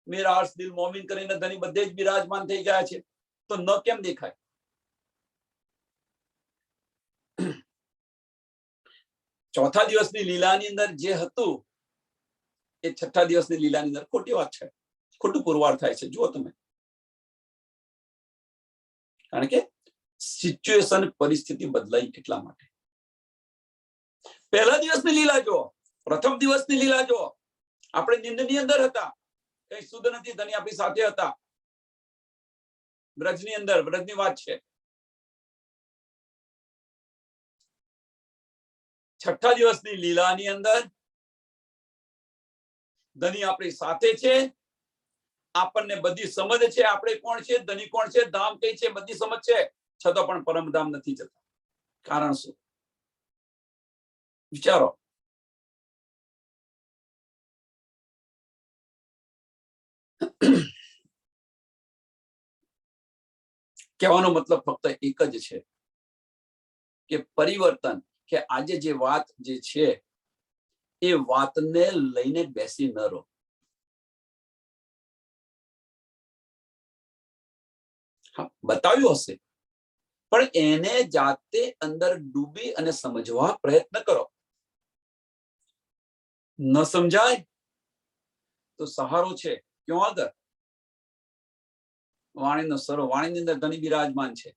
મેરા અર્શ દિલ મોમિન કરીને ધણી બધે જ બિરાજમાન થઈ ગયા છે, તો ન કેમ દેખાય? ચોથા દિવસની લીલાની અંદર જે હતું એ છઠ્ઠા દિવસની લીલાની અંદર ખોટી વાત છે, ખોટું પુરવાર થાય છે. જુઓ તમે, કારણ કે સિચ્યુએશન પરિસ્થિતિ બદલાઈ એટલા માટે. પહેલા દિવસની લીલા જો, પ્રથમ દિવસની લીલા જો, આપણે નિંદની અંદર હતા, કઈ શુદ્ધ નથી, ધણી આપણી સાથે હતા, બ્રજની અંદર, બ્રજની વાત છે. છઠ્ઠા દિવસની લીલાની અંદર ધણી આપણી સાથે છે, આપણને બધી સમજ છે, આપણે કોણ છે, ધણી કોણ છે, ધામ કઈ છે, બધી સમજ છે, છતાં પણ પરમધામ નથી જતા. કારણ શું? વિચારો. કહેવાનો મતલબ ફક્ત એક જ છે કે પરિવર્તન, કે આજે જે વાત જે છે એ વાતને લઈને બેસી ન રહો. બતાવ્યું હશે પણ એને જાતે અંદર ડૂબી અને સમજવા પ્રયત્ન કરો. ન સમજાય તો સહારો છે ક્યાં આગળ? વાણીનો સરો. વાણીની અંદર ધણી બિરાજમાન છે.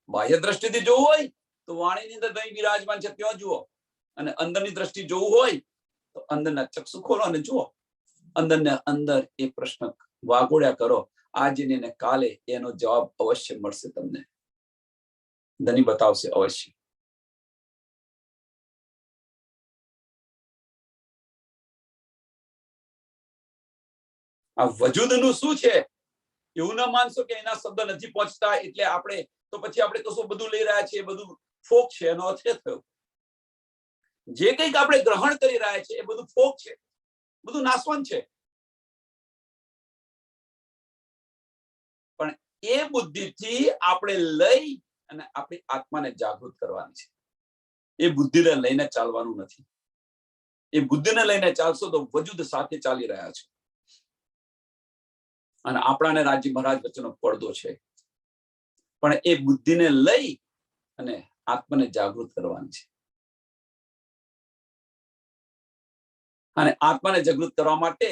બાહ્ય દ્રષ્ટિથી જોવું હોય તો વાણીની અંદર ધણી બિરાજમાન છે, ત્યાં જુઓ. અને અંદરની દ્રષ્ટિ જોવું હોય તો અંદરના ચક્ષુ ખોલો અને જુઓ. અંદરને અંદર એ પ્રશ્ન વાગોળ્યા કરો. આજે ને કાલે એનો જવાબ અવશ્ય મળશે તમને. ધણી બતાવશે અવશ્ય. આ વજૂદનું શું છે એવું ના માનશો કે એના શબ્દ નથી પહોંચતા એટલે આપણે તો પછી આપણે કશું બધું લઈ રહ્યા છીએ, બધું ફોક છે. એનો અર્થ એ થયો જે કંઈક આપણે ગ્રહણ કરી રહ્યા છીએ એ બધું ફોક છે, બધું નાશવંત છે. પણ એ બુદ્ધિથી આપણે લઈ અને આપણી આત્માને જાગૃત કરવાની છે. એ બુદ્ધિને લઈને ચાલવાનું નથી. એ બુદ્ધિને લઈને ચાલશો તો વજૂદ સાથે ચાલી રહ્યા છે. અને આપણાને રાજી મહારાજ વચ્ચેનો પડદો છે. પણ એ બુદ્ધિને લઈ અને આત્માને જાગૃત કરવાની છે. અને આત્માને જાગૃત કરવા માટે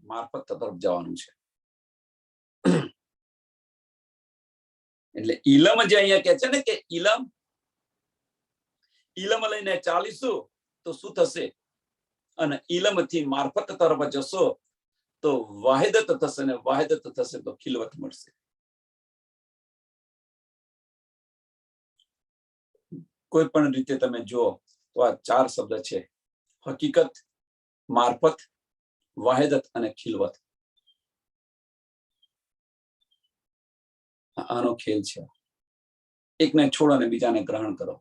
મારફત તરફ જવાનું છે. એટલે ઈલમ જે અહીંયા કે છે ને કે ઈલમ લઈને ચાલીશું તો શું થશે? અને ઈલમથી મારફત તરફ જશો તો વાહિદત થશે, ને વાહિદત થશે તો ખિલવત મળશે. કોઈ પણ રીતે તમે જુઓ તો આ ચાર શબ્દ છે: હકીકત, મારફત, વાહિદત અને ખિલવત. આનો ખેલ છે. એકને છોડો અને બીજાને ગ્રહણ કરો.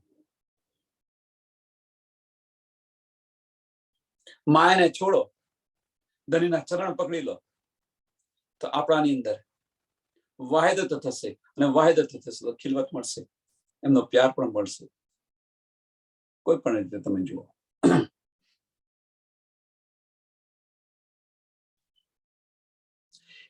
માયાને છોડો, ધણીના ચરણ પકડી લો તો આપણાની અંદર વાહિદત થશે, અને વાહિદત થશે તો ખિલવત મળશે, એમનો પ્યાર પણ મળશે. કોઈ પણ રીતે તમે જુઓ.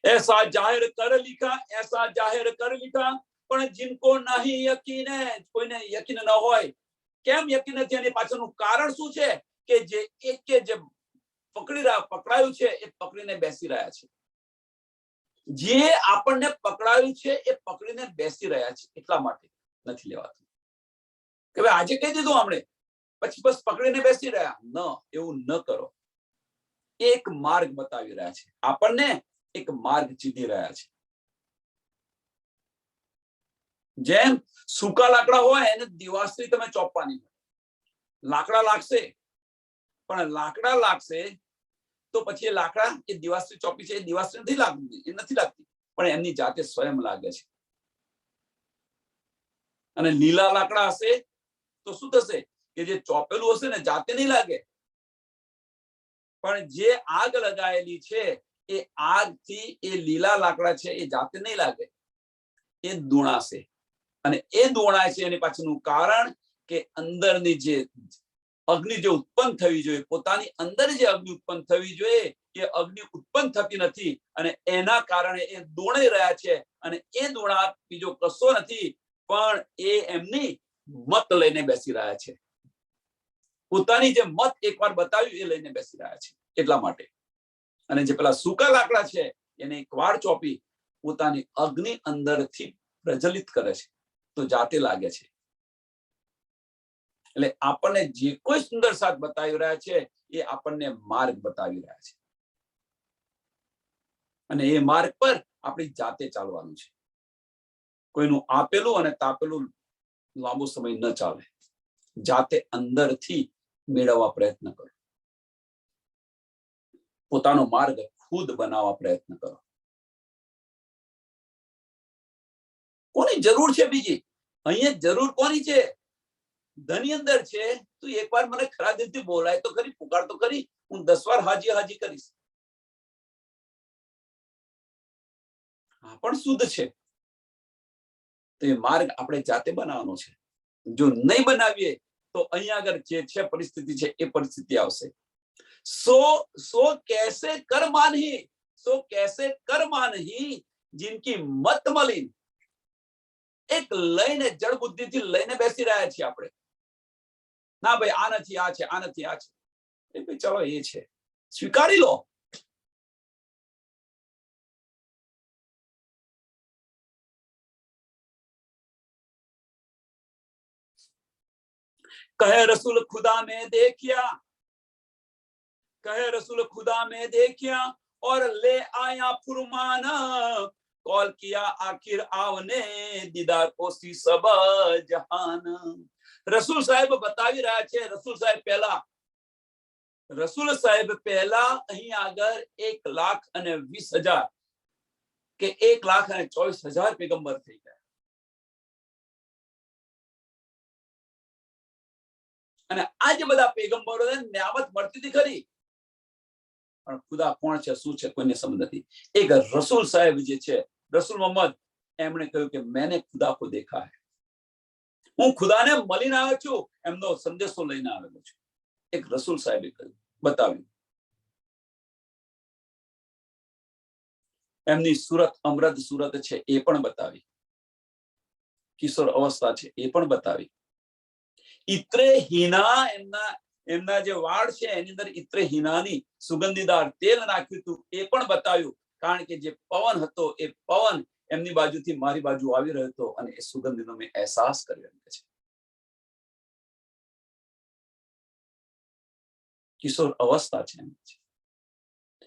ऐसा जाहिर कर लिखा, ऐसा जाहिर कर लिखा, પણ जिनको नहीं यकीन है, કોઈને યકીન ન હોય. કેમ યકીન નથી? એની પાછળનું કારણ શું છે? કે જે પકડાયું છે એ પકડીને બેસી રહ્યા છે. જે આપણને પકડાયું છે એ પકડીને બેસી રહ્યા છે, એટલા માટે નથી લેવાતું. કે ભાઈ આજે કહી દીધું આપણે, પછી બસ પકડીને બેસી રહ્યા. ન, એવું ન કરો. એક માર્ગ બતાવી રહ્યા છે આપણને, એક માર્ગ ચીધી રહ્યા છે. જેમ સૂકા લાકડા હોય એને દિવાસળી તમે ચોપવાની, લાકડા લાગશે, પણ લાકડા લાગશે તો પછી એ લાકડા એ દિવાસળી ચોપી છે એ દિવાસળી નથી લાગતી, પણ એમની જાતે સ્વયં લાગે છે. અને લીલા લાકડા હશે તો શું થશે? કે જે ચોપેલું હશે ને જાતે નહીં લાગે, પણ જે આગ લગાયેલી છે એ આગથી એ લીલા લાકડા છે એ જાતે નહીં લાગે, એ દુણાશે. અને એ દુણાય છે એની પાછળનું કારણ કે અંદરની જે અગ્નિ જે ઉત્પન્ન થવી જોઈએ, પોતાની અંદર જે અગ્નિ ઉત્પન્ન થવી જોઈએ એ અગ્નિ ઉત્પન્ન થતી નથી, અને એના કારણે એ દોણાઈ રહ્યા છે. અને એ દોણાટ બીજો કશો નથી, પણ એ એમની મત લઈને બેસી રહ્યા છે. પોતાની જે મત એકવાર બતાવ્યું એ લઈને બેસી રહ્યા છે, એટલા માટે. અને જે પેલા સૂકા લાકડા છે એને એક વાર ચોપી પોતાની અગ્નિ અંદરથી પ્રજ્વલિત કરે છે તો જાતે લાગે છે. એટલે આપણને જે કોઈ સુંદર સાથ બતાવી રહ્યા છે એ આપણને માર્ગ બતાવી રહ્યા છે અને એ માર્ગ પર આપણી જાતે ચાલવાનું છે. કોઈનું આપેલું અને તાપેલું લાંબો સમય ન ચાલે. જાતે અંદરથી મેળવવા પ્રયત્ન કરો. પોતાનો માર્ગ ખુદ બનાવવા પ્રયત્ન કરો. કોની જરૂર છે બીજી? અહીંયા જરૂર કોની છે? ધની અંદર છે. તું એકવાર મને ખરા દિલથી બોલાય તો ખરી, પુકાર તો ખરી, હું 10 વાર હાજી હાજી કરીશ. આ પણ શુદ્ધ છે. તો એ માર્ગ આપણે જાતે બનાવવાનો છે. જો નહીં બનાવીએ તો અહીંયા આગળ જે છે પરિસ્થિતિ છે એ પરિસ્થિતિ આવશે. सो कैसे कर मानही, सो कैसे कर मानही जिनकी मत मलिन. એક લઈને જળ બુદ્ધિથી લઈને બેસી રહ્યા છીએ આપણે. ના ભાઈ આ નથી, આ છે, આ નથી, આ છે. એ ભાઈ ચલો એ છે, સ્વીકારી લો. कहे रसूल खुदा में देखिया, कहे रसूल खुदा में देखिया और ले आया फुरमान, कॉल किया आखिर आवने दीदार कोसी सब जहान. રસૂલ સાહેબ બતાવી રહ્યા છે. રસૂલ સાહેબ પહેલા અહીં આગળ 1,20,000 કે 1,24,000 પેગંબર થઈ ગયા અને આ જે બધા પેગંબરોને નિયામત મળતી હતી ખરી, પણ ખુદા કોણ છે, શું છે, કોઈને સમજ નથી. એક રસૂલ સાહેબ જે છે, રસૂલ મોહમ્મદ, એમણે કહ્યું કે મેને ખુદા કો દેખા હૈ. હું ખુદાને મળીને આવ્યો છું, એમનો સંદેશો લઈને આવેલો છું. એક રસૂલ સાહેબે કહ્યું, બતાવ્યું. એમની સુરત અમૃત સુરત છે એ પણ બતાવી. કિશોર અવસ્થા છે એ પણ બતાવી. ઇત્રે હિના, એમના જે વાળ છે એની અંદર ઇત્રે હિનાની સુગંધીદાર તેલ નાખ્યું હતું એ પણ બતાવ્યું. કારણ કે જે પવન હતો એ પવન એમની બાજુથી મારી બાજુ આવી રહ્યો હતો અને એ સુગંધનો મેં અહેસાસ કર્યો છે. કિશોર અવસ્થા છે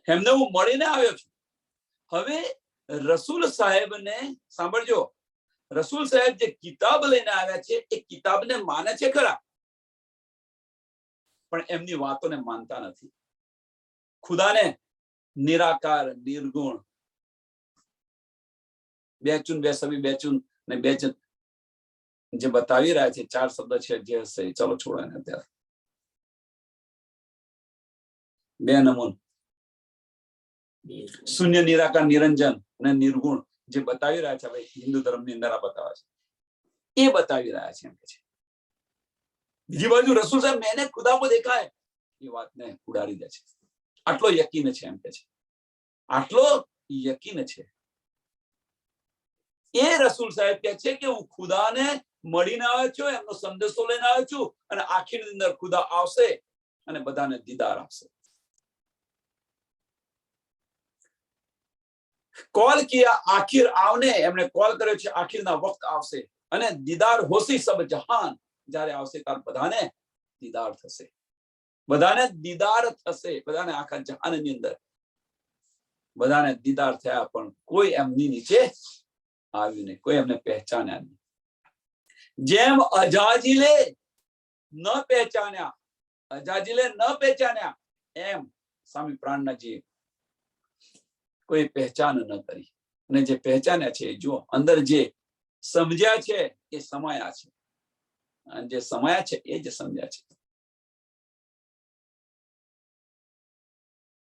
એમને હું મળીને આવ્યો છું. હવે રસૂલ સાહેબને સાંભળજો, રસૂલ સાહેબ જે કિતાબ લઈને આવ્યા છે એ કિતાબને માને છે ખરા, પણ એમની વાતોને માનતા નથી. ખુદાને નિરાકાર, નિર્ગુણ, બેચુન, બેસવી, બેચુન ને બેચુન જે બતાવી રહ્યા છે, 4 શબ્દ છે જે હશે, ચલો છોડો એને અત્યારે. 2 નમૂન, શૂન્ય, નિરાકાર, નિરંજન અને નિર્ગુણ જે બતાવી રહ્યા છે. હવે હિન્દુ ધર્મની અંદર આ બતાવે છે, એ બતાવી રહ્યા છે એમ કે છે. બીજી બાજુ રસૂલ સાહેબ મેને ખુદા કો દેખા હૈ એ વાતને ઉડાડી દે છે. આટલો યકીન છે એમ કે છે, આટલો યકીન છે. એ રસૂલ સાહેબ કહે છે કે હું ખુદાને મળીને આવ્યો છું, એમનો સંદેશો લઈને આવ્યો છું અને આખીરની અંદર ખુદા આવશે અને બધાને દીદાર આપશે. કોલ કિયા આખિર આવને, એમણે કોલ કર્યો છે આખિરના વખત આવશે અને દીદાર હોસી સબ જહાન, જ્યારે આવશે ત્યારે બધાને દીદાર થશે. બધાને દીદાર થશે, બધાને આખા જહાનની અંદર બધાને દીદાર થયા, પણ કોઈ એમની નીચે આવ્યું નહીં, કોઈ એમને પહેચાન્યા નહીં. જેમ અજાજીલે ન પહેચાન્યા, અજાજીલે ન પહેચાન્યા, એમ સ્વામી પ્રાણનાથજી કોઈ પહેચાન ન કરી. અને જે પહેચાન્યા છે, જો અંદર જે સમજ્યા છે એ સમાયા છે, અને જે સમાયા છે એ જ સમજ્યા છે.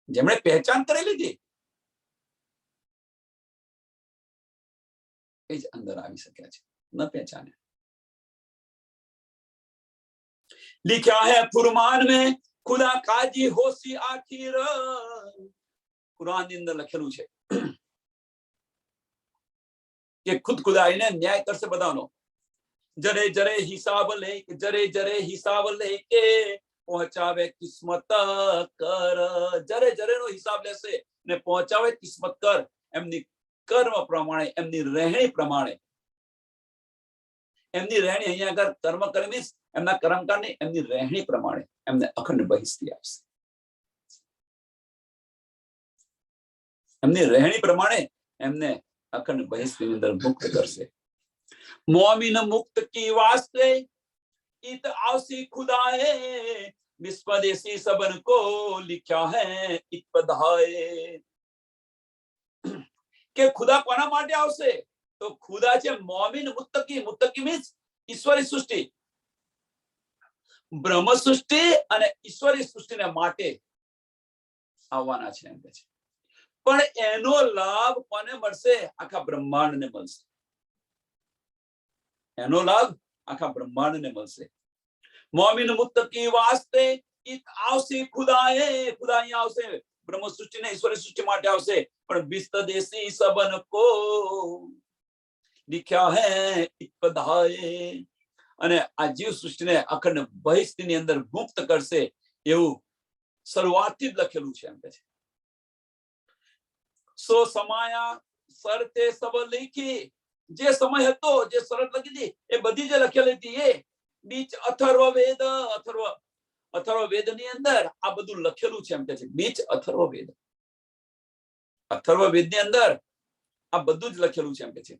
જેમણે પહેચાન કરી લીધી એ જ અંદર આવી શક્યા છે, ન પહેચાન્યા. लिखा है फुरमान में खुदा काजी होसी आखिर. કુરાન ની અંદર લખેલું છે કે ખુદ ખુદાઈને ન્યાય કરશે બધાનો. જરે જરે હિસાબ લે, જરે જરે હિસાબ લે કે પહોંચાવે કિસ્મત કર. જરે જરે નો હિસાબ લેશે ને પહોંચાવે કિસ્મત કર, એમની કર્મ પ્રમાણે, એમની રહેણી પ્રમાણે. એમની રહેણી અહીંયા આગળ કર્મ કરે મીન્સ એમના કર્મકાંડ ની એમની રહેણી પ્રમાણે એમને અખંડ બહિષ્ઠી આપશે. એમની રહેણી પ્રમાણે એમને અખંડ બહિષ્ઠી ની અંદર મુક્ત કરશે. મોમિન મુક્ત કી વાસ્તે इत आवसी खुदाए विस्पदेशी सबन को लिखा है इत पधाए. કે ખુદા કોના માટે આવશે? તો ખુદા છે મોમિન મુત્તકી. મુત્તકી મીન્સ ઈશ્વરી સૃષ્ટિ, બ્રહ્મ સૃષ્ટિ અને ઈશ્વરી સૃષ્ટિને માટે આવવાના છે એમ કે છે. પણ એનો લાભ કોને મળશે? આખા બ્રહ્માંડને મળશે. એનો લાભ આખા બ્રહ્માંડને મળશે. મોમિન મુત્તકી વાસ્તે इत आवसी खुदाए. ખુદા અહીંયા આવશે, બ્રહ્મ સૃષ્ટિ ને ઈશ્વરી સૃષ્ટિ માટે આવશે. પણ વિસ્તદેશી સબન કો लिखा है इत पधाए. અને આ જીવ સૃષ્ટિને અખંડ બહિષ્ઠની અંદર મુક્ત કરશે એવું શરૂઆતથી જ લખેલું છે એમ કે છે. સો સમાયા શરતે સબ લીખી. જે સમય હતો, જે શરત લખી હતી એ બધી જે લખેલી હતી એ બીચ અથર્વ વેદ. અથર્વ વેદ ની અંદર આ બધું લખેલું છે એમ કે છે. બીચ અથર્વ વેદ, અથર્વ વેદ ની અંદર આ બધું જ લખેલું છે એમ કે છે.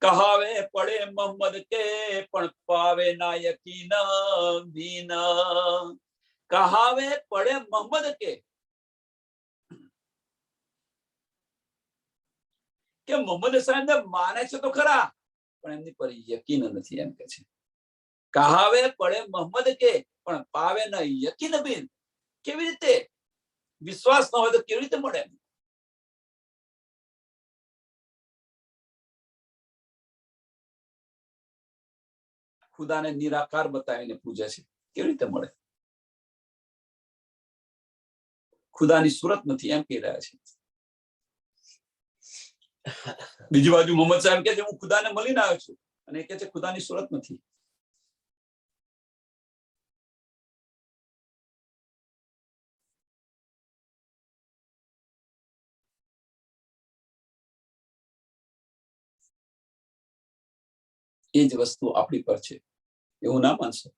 કહાવે પડે મોહમ્મદ કે પણ પાવે ના યકીન બીન. કહાવે પડે મોહમ્મદ કે મોહમ્મદ સાહેબ માને છે તો ખરા, પણ એમની પર યકીન નથી એમ કે છે. કહાવે પડે મોહમ્મદ કે પણ પાવે ન યકીન બીન. કેવી રીતે? વિશ્વાસ ન હોય તો કેવી રીતે મળે? ખુદાને નિરાકાર બતાવીને પૂજે છે, કેવી રીતે મળે? ખુદાની સુરત નથી એમ કહી રહ્યા છે. બીજી બાજુ મોહમ્મદ સાહેબ કે છે હું ખુદાને મળીને આવ્યો છું, અને કે છે ખુદાની સુરત નથી. એ જ વસ્તુ આપણી પર છે એવું ના માનશો.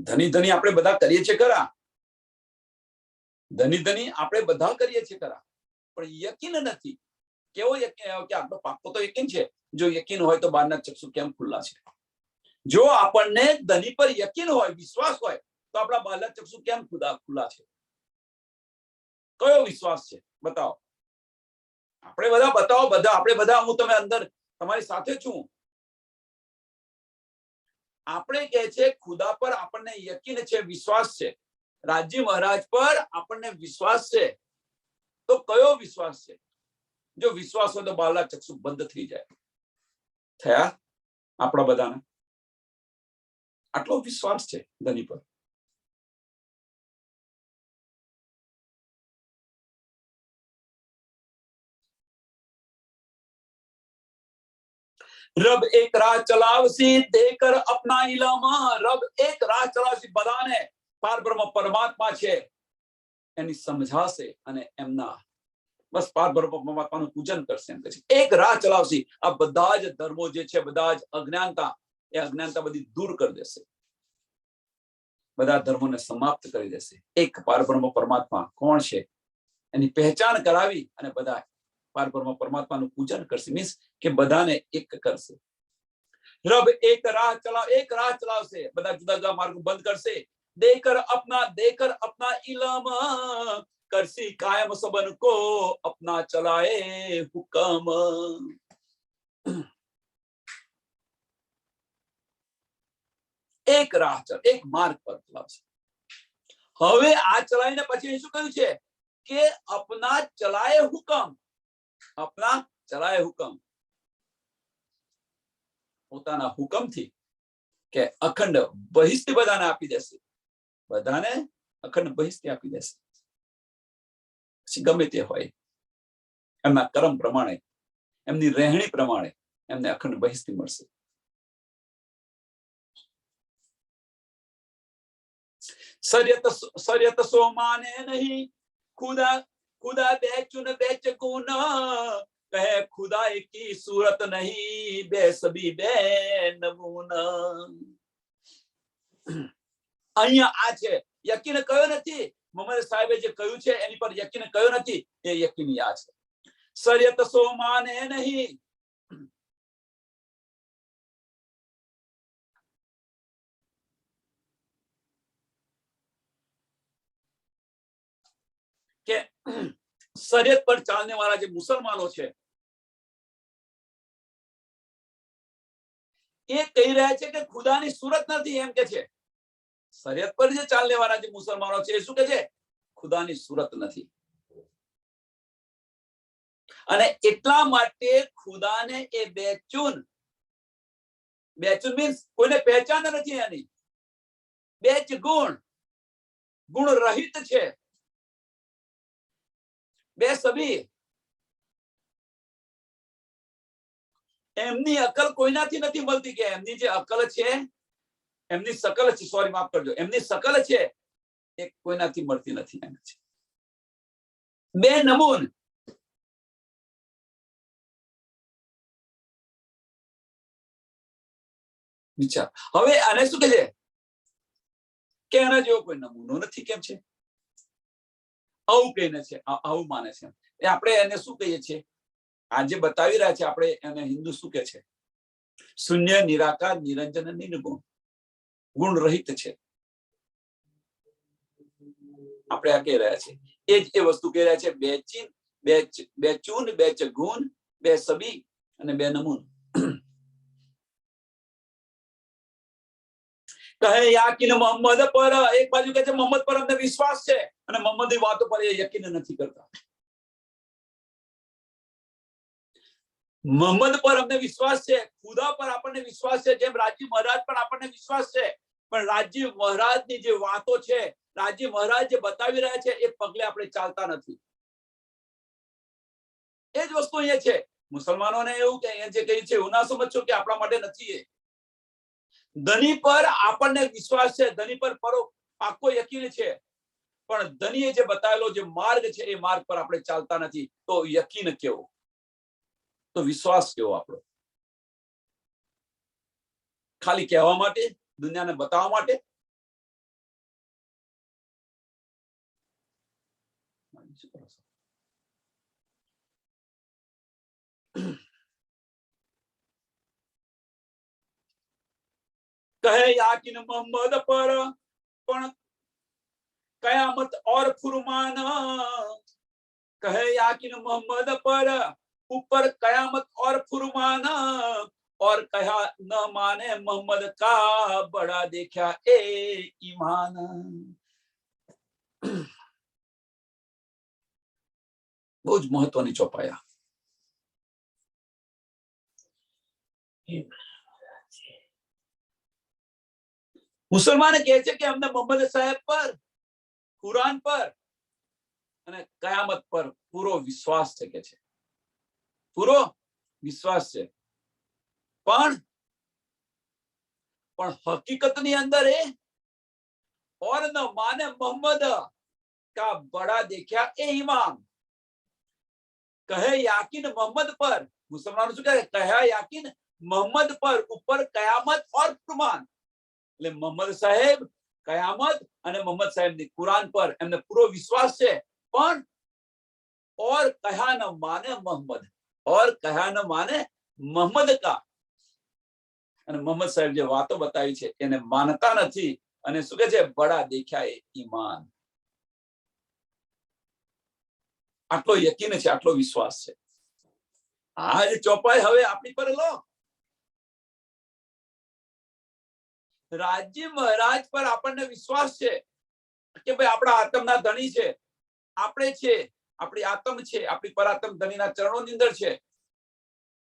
ધની ધની આપણે બધા કરીએ છીએ ખરા, ધની ધની આપણે બધા કરીએ છીએ ખરા, પણ યકીન નથી. કેવો યકીન? કે આપણો પાક્કો તો યકીન છે. જો યકીન હોય તો બહારના ચક્ષુ કેમ ખુલ્લા છે? જો આપણને ધની પર યકીન હોય, વિશ્વાસ હોય, તો આપણા બહારના ચક્ષુ કેમ ખુલ્લા છે? કયો વિશ્વાસ છે? બતાવો. આપણે બધા બતાવો. બધા આપણે બધા, હું તમે અંદર તમારી સાથે છું. આપણે કહે છે ખુદા પર આપણને યકીન છે, વિશ્વાસ છે. રાજજી મહારાજ પર આપણને વિશ્વાસ છે. તો કયો વિશ્વાસ છે? જો વિશ્વાસ હોય તો બહારના ચક્ષુ બંધ થઈ જાય. થયા આપણા બધાને આટલો વિશ્વાસ છે ધની પર. રબ એક રાહ ચલાવસી દેકર અપના ઇલામા. રબ એક રાહ ચલાવસી, બધાને પારબ્રહ્મ પરમાત્મા છે એની સમજાશે અને એમના બસ પારબ્રહ્મ પરમાત્માનું પૂજન કરશે એમ કહે છે. એક રાહ ચલાવસી. આ બધા જ ધર્મો જે છે, બધા જ અજ્ઞાનતા, એ અજ્ઞાનતા બધી દૂર કરી દેશે. બધા ધર્મોને સમાપ્ત કરી દેશે. એક પારબ્રહ્મ પરમાત્મા કોણ છે એની પહેચાન કરાવી અને બધા પારબ્રહ્મ પરમાત્માનું પૂજન કરશે. મીન્સ કે બધાને એક કરશે. રબ એક રાહ ચલાવશે. બધા જુદા જુદા માર્ગો બંધ કરશે. દેકર અપના ઇલમ કરસી કાયમ સબન કો અપના ચલાએ હુકમ. એક રાહ એક માર્ગ પર ચલાવશે. હવે આ ચલાવીને પછી શું કહ્યું છે કે અપના ચલાએ હુકમ. અપના ચલાએ હુકમ, પોતાના હુકમથી કે અખંડ બહિષ્ઠી બધાને આપી દેશે. બધાને અખંડ બહિષ્ઠી આપી દેશે. પછી ગમે તે હોય એમના કર્મ પ્રમાણે, એમની રહેણી પ્રમાણે એમને અખંડ બહિષ્ઠી મળશે. શર્યત સો માને નહીં. ખુદા બેચુન બેચ ગુના. कहे खुदा एक की सूरत नहीं, बे सभी बे नमूना। અહીંયા આ છે, યકીન કયો નથી. મોહમ્મદ સાહેબે જે કહ્યું છે એની પર યકીન કયો નથી, એ યકીન આ છે. શરીયત સો માને નહીં, કે શરીયત પર ચાલने वाला જે મુસલમાનો છે એ કહી રહ્યા છે કે ખુદાની સુરત નથી, એમ કે છે. શરીયત પર જે ચાલने वाला જે મુસલમાનો છે એ શું કે છે? ખુદાની સુરત નથી. અને એટલા માટે ખુદાને એ બેચૂન મીન્સ કોઈને પહેચાન નથી એની. બેચ ગુણ, ગુણ રહિત છે. બે સભી, એમની અકલ કોઈનાથી નથી મળતી, કે એમની જે અકલ છે, એમની શકલ છે, સોરી માફ કરજો, એમની શકલ છે એ કોઈનાથી મળતી નથી. એમ છે બે નમૂન. વિચાર હવે આને શું કે છે કે એના જેવો કોઈ નમૂનો નથી. કેમ છે આવું કહીને છે, આવું માને છે. એ આપણે એને શું કહીએ છીએ, આજે બતાવી રહ્યા છે આપણે એને હિન્દુ શું કે છે? શૂન્ય, નિરાકાર, નિરંજન, નિર્ગુણ, ગુણ રહિત છે. આપણે આ કહી રહ્યા છે. એ જ એ વસ્તુ કહી રહ્યા છે. બે ચૂન, બે ચગુન, બે સબી અને બે નમૂન. કહે યાકીન મોહમ્મદ પર, એક બાજુ કહે છે મોહમ્મદ પર અમને વિશ્વાસ છે, અને મોહમ્મદની વાતો પર એ યકીન નથી કરતા. મોહમ્મદ પર અમને વિશ્વાસ છે, ખુદા પર આપણને વિશ્વાસ છે, જેમ રાજી મહારાજ પર આપણને વિશ્વાસ છે. પણ રાજી મહારાજની જે વાતો છે, રાજી મહારાજ જે બતાવી રહ્યા છે, એ પગલે આપણે ચાલતા નથી. એ જ વસ્તુ અહીંયા છે. મુસલમાનોને એવું કે અહીંયા જે કહ્યું છે એવું ના સમજશો કે આપણા માટે નથી. એ ધની પર આપણને વિશ્વાસ છે, ધની પર પાક્કો યકીન છે, પણ ધનીએ જે બતાવેલો જે માર્ગ છે એ માર્ગ પર આપણે ચાલતા નથી. તો યકીન કેવો, તો વિશ્વાસ કેવો આપણો? ખાલી કહેવા માટે, દુનિયાને બતાવવા માટે? કહે યાકીન મોહમ્મદ પર પણ કયામત और फुरमान, कहे याकिन मोहम्मद पर ऊपर कयामत और फुरमान, और कहा न माने मोहम्मद का बड़ा देखा ए ईमान. બહુ જ મહત્વની ચોપાયા. મુસલમાન કહે છે કે અમને મોહમ્મદ સાહેબ પર, કુરાન પર અને કયામત પર પૂરો વિશ્વાસ છે, કે છે પૂરો વિશ્વાસ છે. પણ હકીકતની અંદર એ और न माने मोहम्मद का बड़ा देखा ए ईमान. कहे याकीन मोहम्मद पर, मुसलमानों શું કહે? કહે યાકીન મોહમ્મદ પર ઉપર કયામત और ફુરમાન. એટલે મોહમ્મદ સાહેબ, કયામત અને મોહમ્મદ સાહેબની કુરાન પર એમને પૂરો વિશ્વાસ છે. પણ और कहा न माने मोहम्मद, और कहा न माने मोहम्मद का, અને મોહમ્મદ સાહેબ જે વાતો બતાવી છે એને માનતા નથી. અને શું કહે છે? બડા દેખ્યા એ ઈમાન. આટલો યકીન છે, આટલો વિશ્વાસ છે. આ જે ચોપાઈ હવે આપણી પર લો. રાજ્ય મહારાજ પર આપણને વિશ્વાસ છે કે ભાઈ આપણા આત્મના ધણી છે, આપણે છે, આપણી આત્મ છે, આપણી પરાત્મ ધણીના ચરણોની અંદર છે,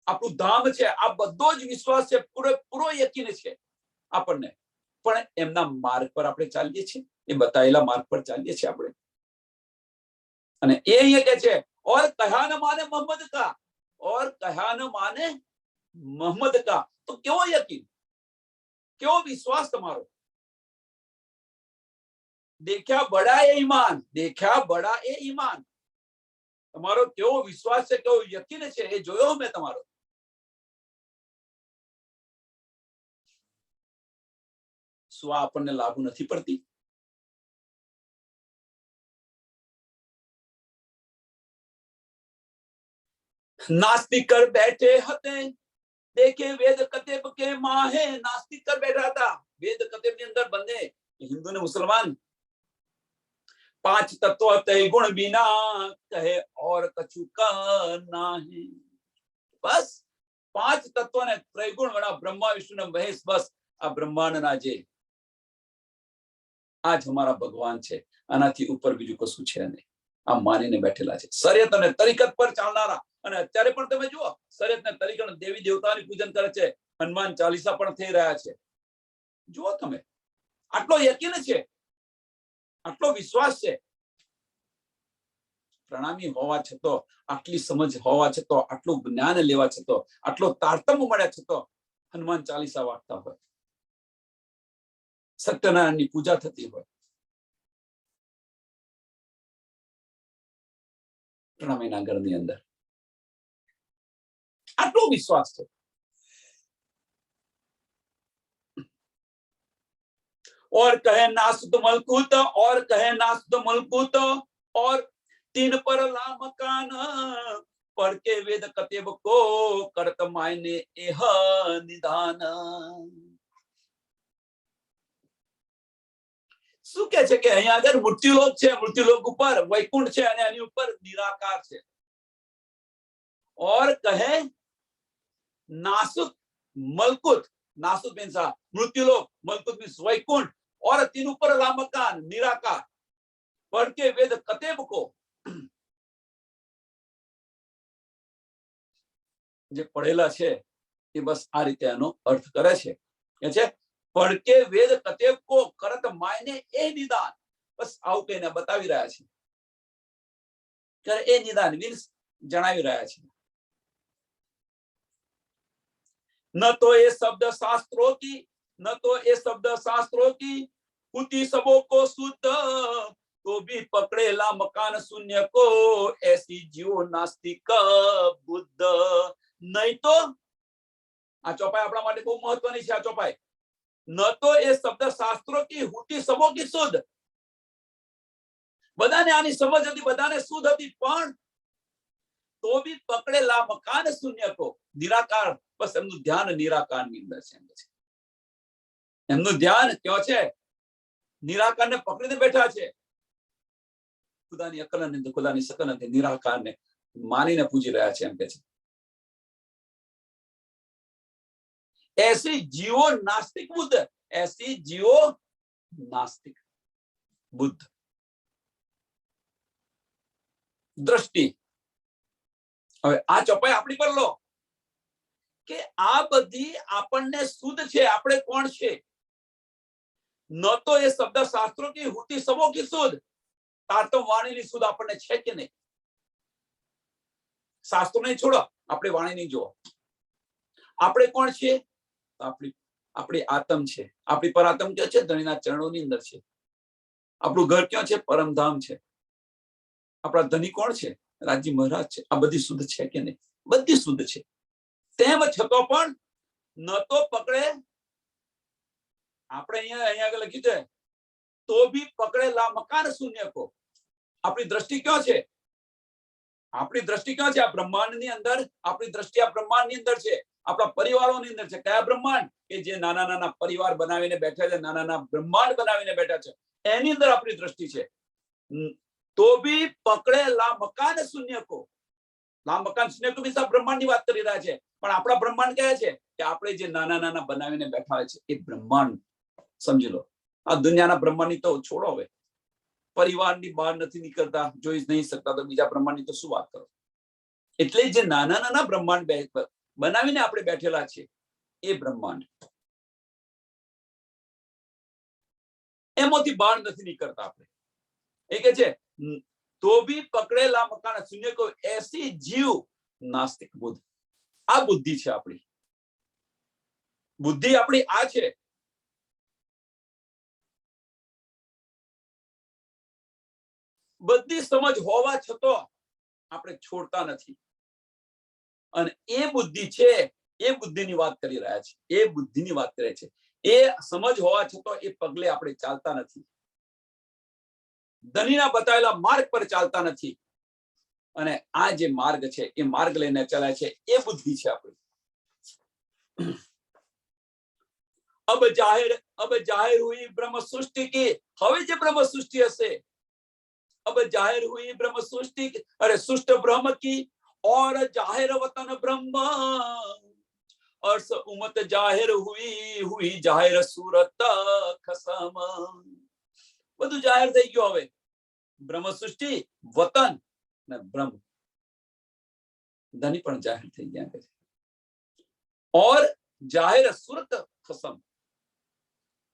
આપણું ધામ છે. આ બધો જ વિશ્વાસ છે, પૂરો યકીન છે આપણને. પણ એમના માર્ગ પર આપણે ચાલીએ છીએ, એ બતાવેલા માર્ગ પર ચાલીએ છીએ આપણે. અને એ અહીંયા કે છે और कहा न माने मोहम्मद का, और कहा न माने मोहम्मद का. તો કેવો યકીન, કેવો વિશ્વાસ તમારો? દેખ્યા બડા એ ઈમાન, દેખ્યા બડા એ ઈમાન. તમારો કેવો વિશ્વાસ છે, કેવો યકીન છે, એ જોયો મેં તમારો. શું આ આપણને લાગુ નથી પડતી? નાસ્તિક કર બેઠે હતે દેખે વેદ કતેબ કે માહે. નાસ્તિક કર બેઠા હતા વેદ કતેબ ની અંદર, બંને હિન્દુ ને મુસલમાન. પાંચ તત્व તે ગુણ बिना કહે और कछु कहना है. બસ પાંચ તત્વ ને ત્રિગુણ વાળા બ્રહ્મા વિષ્ણુ ને મહેશ, બસ આ બ્રહ્માંડ ના જે આજ અમારા ભગવાન છે, આનાથી ઉપર બીજું કશું છે નહીં. આ માનીને બેઠેલા છે. શરીયત અને તરીકત પર ચાલનારા. અને અત્યારે પણ તમે જુઓ, શરીયત ને તરીકત દેવી દેવતાની પૂજન કરે છે. હનુમાન ચાલીસા પણ થઈ રહ્યા છે. જુઓ તમે, આટલો યકીન છે, આટલો વિશ્વાસ છે. પ્રણામી હોવા છતાં, આટલી સમજ હોવા છતાં, આટલું જ્ઞાન લેવા છતાં, આટલો તારતમ્ય મળ્યા છતાં હનુમાન ચાલીસા વાંચતા હોય, સત્યનારાયણની પૂજા થતી હોય. પ્રણામીના ઘરની અંદર આટલો વિશ્વાસ છે. और कहे नासुत मलकूत, और कहे नासुत मलकूत, और तीन पर ला मकान पर के वेद कतेब को करत मायने एह निदान. શું કે છે કે અહીંયા આગળ મૃત્યુલોક છે, મૃત્યુલોક ઉપર વૈકુંઠ છે અને એની ઉપર નિરાકાર છે. और कहे नासुत मलकुत, नासुत मीन्स मृत्युलोक, मलकुत मीन्स वैकुंठ, और तीन ऊपर ला मकान निराकार पर के वेद कतेब को. જે પડેલા છે એ બસ આ રીતે એનો અર્થ કરે છે કે છે પડકે વેદ કતેબ કો કરત માયને એ નિદાન. બસ આવું કહીને બતાવી રહ્યા છે કે એ નિદાન મીન્સ જણાવી રહ્યા છે. न तो ये शब्द शास्त्रों की, न तो ये शब्द शास्त्रों की कुति सबों को शुद्ध, तो भी पकड़ेला मकान शून्य को ऐसी जीव नास्तिक बुद्ध. नहीं तो आ चौपाई अपना માટે બહુ મહત્વની છે. આ ચોપાઈ, ન તો એ શબ્દ શાસ્ત્રો की हुटी सबों की शुद्ध. બધાને આની સમજ હતી, બધાને શુદ્ધ હતી, પણ તો भी पकड़ेला मकान शून्य को, निराकार. બસ એમનું ધ્યાન નિરાકારની અંદર છે. એમનું ધ્યાન ક્યાં છે? નિરાકારને પકડીને બેઠા છે. ખુદાની અકલ નથી, ખુદાની શકલ નથી, નિરાકારને માનીને પૂજી રહ્યા છે. એમ કે છે ऐसी जीवो नास्तिक बुद्ध, ऐसी जीवो नास्तिक बुद्ध. દ્રષ્ટિ. હવે આ ચોપાઈ આપણી પર લો કે આ બધી આપણને શુદ્ધ છે. આપણે કોણ છે? ન તો એ શબ્દ શાસ્ત્રો की हुटी सबों की शुद्ध. તારતમ વાણીની શુદ્ધ આપણને છે કે નહીં? શાસ્ત્રો નહીં છોડો, આપણે વાણીની જુઓ. આપણે કોણ છીએ? આપણી આત્મ છે. આપણી પરાત્મ ક્યાં છે? ધણીના ચરણોની અંદર છે. આપણું ઘર ક્યાં છે? પરમધામ છે. આપણા ધણી કોણ છે? રાજજી મહારાજ છે. આ બધી શુદ્ધ છે કે નહીં? બધી શુદ્ધ છે. તેમ છતાં પણ ન તો પકડે. આપણે અહીંયા આગળ લખ્યું છે તો भी પકડેલા મકાન શૂન્ય કો. આપણી દ્રષ્ટિ ક્યાં છે? આપણી દ્રષ્ટિ ક્યાં છે? આ બ્રહ્માંડની અંદર. આપણી દ્રષ્ટિ આ બ્રહ્માંડની અંદર છે, આપણા પરિવારોની અંદર છે. કયા બ્રહ્માંડ? કે જે નાના નાના પરિવાર બનાવીને બેઠા છે, નાના નાના બ્રહ્માંડ બનાવીને બેઠા છે, એની અંદર આપણી દ્રષ્ટિ છે. તો भी પકડેલા મકાન શૂન્ય કો. લા મકાન શૂન્ય કો બી બ્રહ્માંડની વાત કરી રહ્યા છે. પણ આપણા બ્રહ્માંડ કયા છે? કે આપણે જે નાના નાના બનાવીને બેઠા છે એ બ્રહ્માંડ. સમજી લો, આ દુનિયાના બ્રહ્માંડની તો છોડો. હવે પરિવારની બહાર નથી નીકળતા, જોઈ નહીં શકતા, તો બીજા બ્રહ્માંડની તો શું વાત કરો? એટલે જે નાના નાના બ્રહ્માંડ બનાવીને આપણે બેઠેલા છે એ બ્રહ્માંડ, એમાંથી બહાર નથી નીકળતા આપણે. એ કે છે તો भी પકડેલા મકાન શૂન્ય કો ऐसी जीव नास्तिक बुद्ध. આ બુદ્ધિ છે આપણી. બુદ્ધિ આપણી આ છે. બધી સમજ હોવા છતાં આપણે છોડતા નથી. અને એ બુદ્ધિ છે, એ બુદ્ધિની વાત કરી રહ્યા છે, એ બુદ્ધિની વાત કરે છે. એ સમજ હોવા છતાં એ પગલે આપણે ચાલતા નથી, ધનીના બતાવેલા માર્ગ પર ચાલતા નથી. અને આ જે માર્ગ છે એ માર્ગ લઈને ચાલે છે, એ બુદ્ધિ છે આપણી. अब जाहिर हुई ब्रह्म सृष्टि की, હવે જે ब्रह्म सृष्टि હશે, अब जाहिर हुई ब्रह्म सृष्टि, अरे सृष्ट ब्रह्म की और जाहिर वतन ब्रह्म, और उमत जाहिर हुई जाहिर सूरत खसम. બધું જાહેર થઈ ગયું. હવે બ્રહ્મ સૃષ્ટિ, વતન ને બ્રહ્મ, ધની પણ જાહેર થઈ ગયા છે. और જાહેર સુરત ખસમ,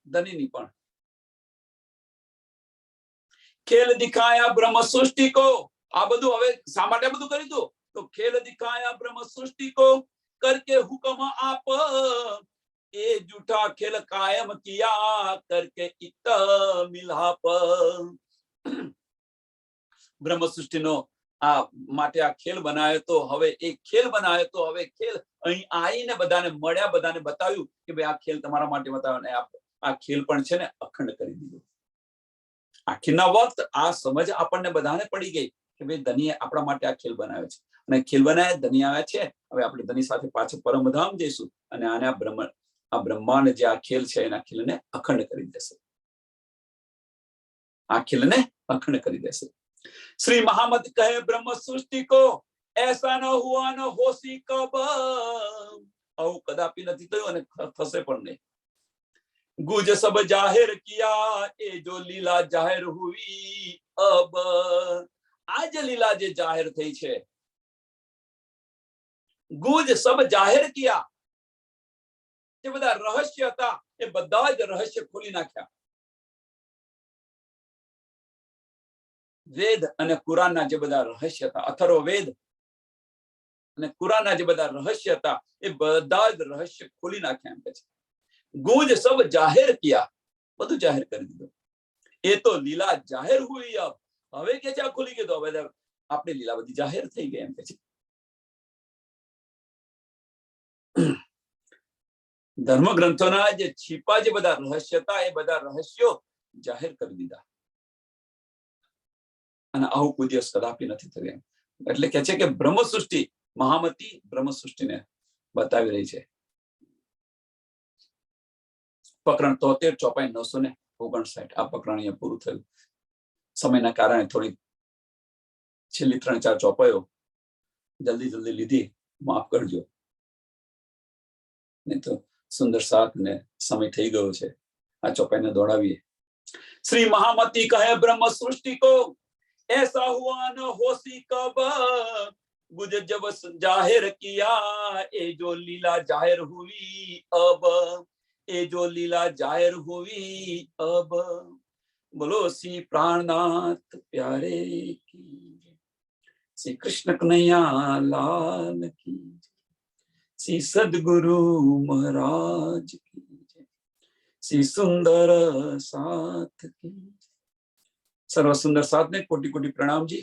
ધનીની પણ. ખેલ દિખાયા બ્રહ્મ સૃષ્ટિ કો, આ બધું હવે શા માટે બધું કરી દો? તો ખેલ દિખાયા બ્રહ્મ સૃષ્ટિ કો करके हुक्म आप, એ જૂઠા ખેલ કાયમ કિયા करके इत मिलाप. બ્રહ્મ સૃષ્ટિનો આ માટે આ ખેલ બનાવ્યો. તો હવે એક ખેલ બનાવ્યો, તો હવે ખેલ અહીં આવીને બધાને મળ્યા, બધાને બતાવ્યું કે ભાઈ આ ખેલ તમારા માટે બતાવ્યો, ને આ ખેલ પણ છે ને અખંડ કરી દીધો. આખીના વખત આ સમજ આપણને બધાને પડી ગઈ કે ભાઈ ધનીએ આપણા માટે આ ખેલ બનાવ્યો છે, અને ખેલ બનાવ્યા, ધની આવ્યા છે. હવે આપણે ધની સાથે પાછું પરમધામ જઈશું, અને આને આ બ્રહ્માંડ જે આ ખેલ છે એના ખેલને અખંડ કરી દેશે. આ ખેલને અખંડ કરી દેશે. श्री महामत कहे ब्रह्म सृष्टि को, ऐसा न हुआ न होसी कब. આવું કદાપि નથી થયું અને થશે પણ નહીં. गुज सब जाहिर किया, ए जो लीला जाहिर हुई अब. आज लीला जे जाहिर થઈ છે, ગુજ સબ જાહેર કિયા, જે બધા રહસ્ય હતા એ બધા જ રહસ્ય ખોલી નાખ્યા. વેદ અને કુરાનના જે બધા રહસ્ય હતા, અથર્વ વેદ અને કુરાનના જે બધા રહસ્ય હતા એ બધા જ રહસ્ય ખોલી નાખ્યા એમ કે છે. ગુજ સબ જાહેર કિયા, બધું જાહેર કરી દીધું. એ તો લીલા જાહેર હુઈ अब. હવે કે છે ખુલી ગયું, તો હવે આપણી લીલા બધી જાહેર થઈ ગઈ એમ કે છે. ધર્મ ગ્રંથોના જે છીપા જે બધા રહસ્ય હતા એ બધા રહસ્યો જાહેર કરી દીધા. અને આવું કોઈ દિવસ કદાપી નથી થયું. એટલે કે છે કે બ્રહ્મ સૃષ્ટિ, મહામતી બ્રહ્મ સૃષ્ટિને બતાવી રહી છે. પ્રકરણ 73 ચોપાઈ 959. આ પ્રકરણ અહીંયા પૂરું થયું. સમયના કારણે થોડી છેલ્લી 3-4 ચોપાઈઓ જલ્દી લીધી, માફ કરજો. નહીં તો સુંદર સાથ ને સમય થઈ ગયો છે, આ ચોપાઈને દોડાવીએ. श्री महामती कहे ब्रह्म सृष्टि को, ऐसा हुआ न होसी कब. गुज जब जाहिर किया, ए जो लीला जाहिर हुई अब. ए जो लीला जाहिर हुई अब. बोलो श्री प्राणनाथ प्यारे की, श्री कृष्ण कन्हैया लाल की, श्री सदगुरु महाराज की, श्री सुंदर साथ की. सर्व सुंदर साथ ने कोटि कोटि प्रणाम जी.